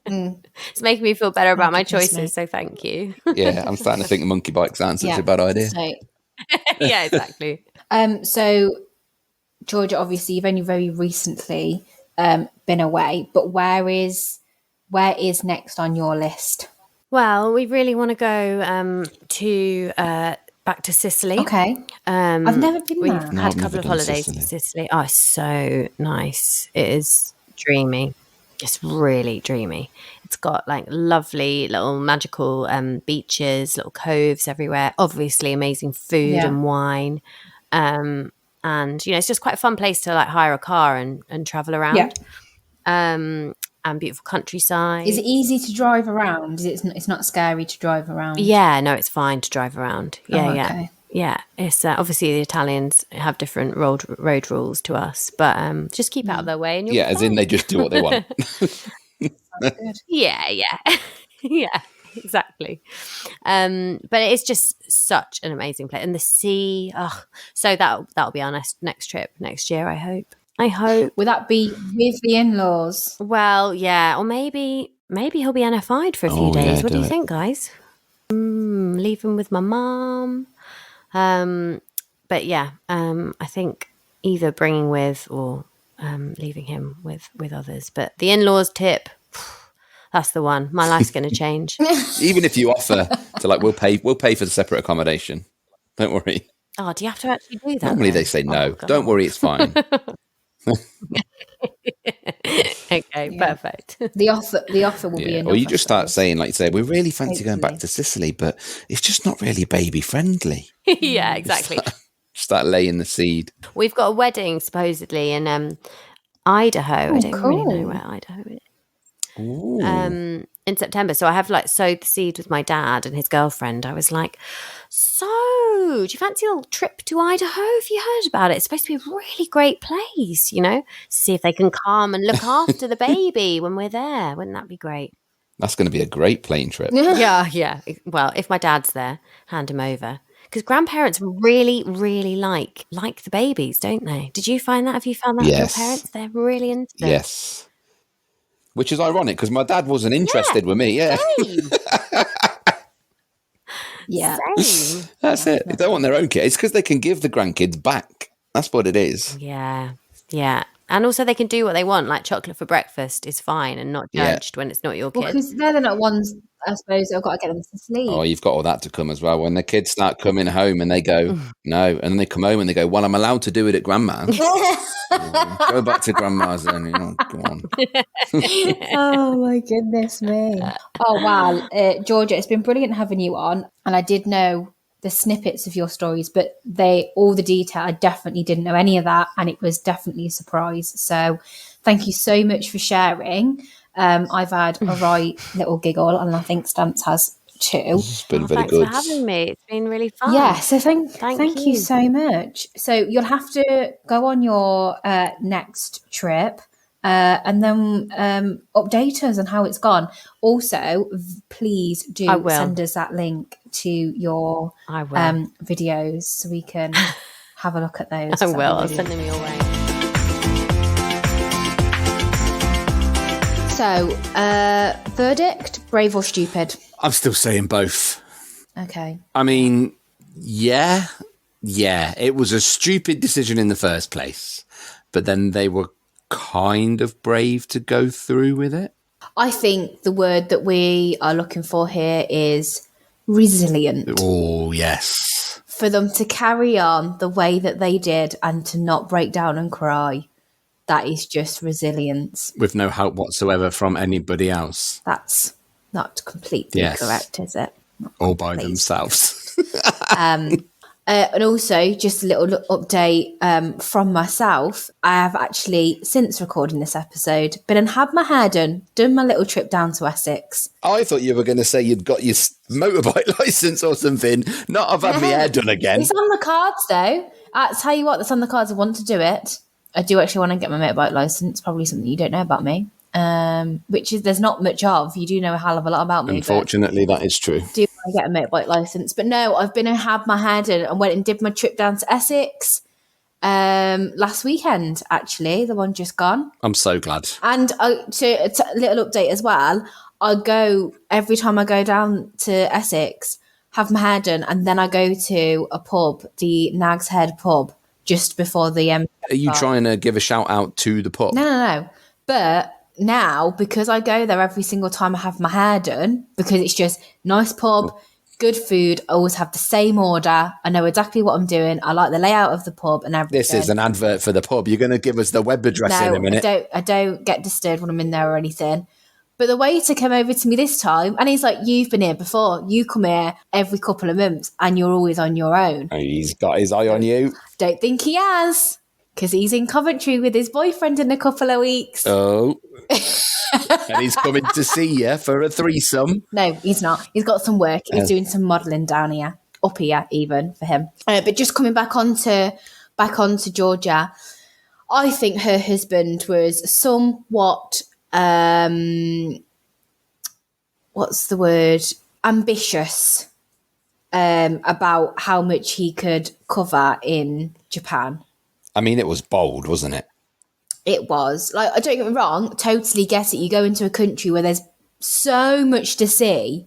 It's making me feel better about my choices, so thank you. Yeah, I'm starting to think the monkey bikes aren't such a bad idea. So, yeah, exactly. So, Georgia, obviously, you've only very recently been away, but where is next on your list? Well, we really want to go to back to Sicily. Okay. I've never been there. We've had a couple of holidays in Sicily. Oh, it's so nice. It is dreamy. It's really dreamy. It's got like lovely little magical beaches, little coves everywhere. Obviously, amazing food and wine. And, you know, it's just quite a fun place to like hire a car and travel around. Yeah. And beautiful countryside. Is it easy to drive around? It's not scary to drive around? Yeah, no, it's fine to drive around. Yeah, okay. Yeah. It's obviously the Italians have different road rules to us, but just keep out of their way. And you'll be as in they just do what they want. Yeah, exactly. But it's just such an amazing place, and the sea. So that'll be our next trip next year. I hope. Would that be with the in-laws? Well, yeah, or maybe he'll be NFI'd for a few days. Yeah, what do you think, guys? Leave him with my mum. But yeah, I think either bringing with or leaving him with others. But the in-laws tip, that's the one. My life's going to change. Even if you offer to like, we'll pay for the separate accommodation. Don't worry. Oh, do you have to actually do that? Normally they say no. Don't worry, it's fine. Okay, perfect. The offer will be enough. Or you just start saying, like you say, we really fancy going back to Sicily, but it's just not really baby friendly. Yeah, exactly. Start laying the seed. We've got a wedding supposedly in Idaho. I don't really know where Idaho is. in September. So I have like sowed the seed with my dad and his girlfriend. I was like, so do you fancy a little trip to Idaho? Have you heard about it? It's supposed to be a really great place, you know, see if they can come and look after the baby when we're there. Wouldn't that be great? That's going to be a great plane trip. Yeah. Well, if my dad's there, hand him over. Because grandparents really, really like the babies, don't they? Did you find that? Have you found that with your parents? They're really into them. Yes. Which is ironic because my dad wasn't interested with me. Yeah. Yeah. Same. That's it. They don't want their own kids. It's because they can give the grandkids back. That's what it is. Yeah. And also they can do what they want, like chocolate for breakfast is fine and not judged when it's not your kid. Because they're the not ones, I suppose, I've got to get them to sleep. Oh, you've got all that to come as well. When the kids start coming home and they go, no, and then they come home and they go, well, I'm allowed to do it at grandma's. Go back to grandma's then. Go on. Oh, my goodness me. Oh, wow. Georgia, it's been brilliant having you on. And I did know the snippets of your stories, but all the detail, I definitely didn't know any of that. And it was definitely a surprise. So thank you so much for sharing. I've had a right little giggle, and I think Stance has too. It's been very thanks good. for having me. It's been really fun. Yeah, so thank you so much. So you'll have to go on your next trip and then update us on how it's gone. Also, please do send us that link to your videos so we can have a look at those. I will. I'll send them your way. So, verdict, brave or stupid? I'm still saying both. Okay. I mean, yeah, it was a stupid decision in the first place, but then they were kind of brave to go through with it. I think the word that we are looking for here is resilient. Oh, yes. For them to carry on the way that they did and to not break down and cry. That is just resilience. With no help whatsoever from anybody else. That's not completely correct, is it? All by themselves. And also, just a little update from myself. I have actually, since recording this episode, been and had my hair done my little trip down to Essex. I thought you were going to say you'd got your motorbike license or something. Not I've had my hair done again. It's on the cards, though. I tell you what, that's on the cards. I want to do it. I do actually want to get my motorbike license. Probably something you don't know about me, which is there's not much of. You do know a hell of a lot about me. Unfortunately, that is true. Do want to get a motorbike license, but no, I've been and had my hair done and went and did my trip down to Essex last weekend. Actually, the one just gone. I'm so glad. And to a little update as well. I go every time I go down to Essex, have my hair done, and then I go to a pub, the Nag's Head pub. Just before the Are you trying to give a shout out to the pub? No. But now, because I go there every single time I have my hair done, because it's just nice pub, good food, I always have the same order. I know exactly what I'm doing. I like the layout of the pub and everything. This is an advert for the pub. You're going to give us the web address in a minute. I don't get disturbed when I'm in there or anything. But the waiter came over to me this time and he's like, you've been here before. You come here every couple of months and you're always on your own. He's got his eye on you. Don't think he has, because he's in Coventry with his boyfriend in a couple of weeks. Oh. And he's coming to see you for a threesome. No, he's not. He's got some work. He's doing some modelling down here, up here even for him. But just coming back onto Georgia, I think her husband was somewhat... what's the word? Ambitious about how much he could cover in Japan. I mean, it was bold, wasn't it? It was. Like, don't get me wrong, totally get it. You go into a country where there's so much to see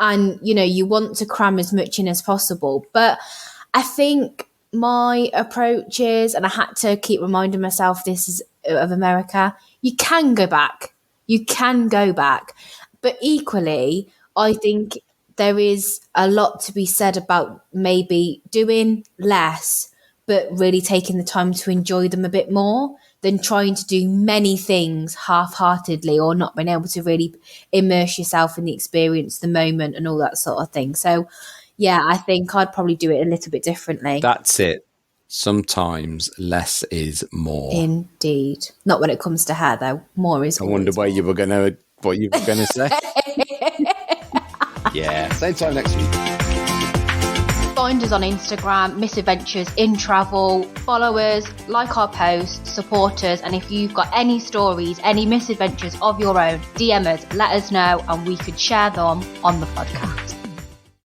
and, you know, you want to cram as much in as possible. But I think my approach is, and I had to keep reminding myself this is of America, you can go back. You can go back. But equally, I think there is a lot to be said about maybe doing less, but really taking the time to enjoy them a bit more than trying to do many things half-heartedly or not being able to really immerse yourself in the experience, the moment and all that sort of thing. So, yeah, I think I'd probably do it a little bit differently. That's it. Sometimes less is more. Indeed. Not when it comes to hair, though. More is I wonder where you were going to what you were going to say. Yeah, same time next week. Find us on Instagram, Misadventures in Travel. Follow us, like our posts, support us, and if you've got any stories, any misadventures of your own, DM us, let us know, and we could share them on the podcast.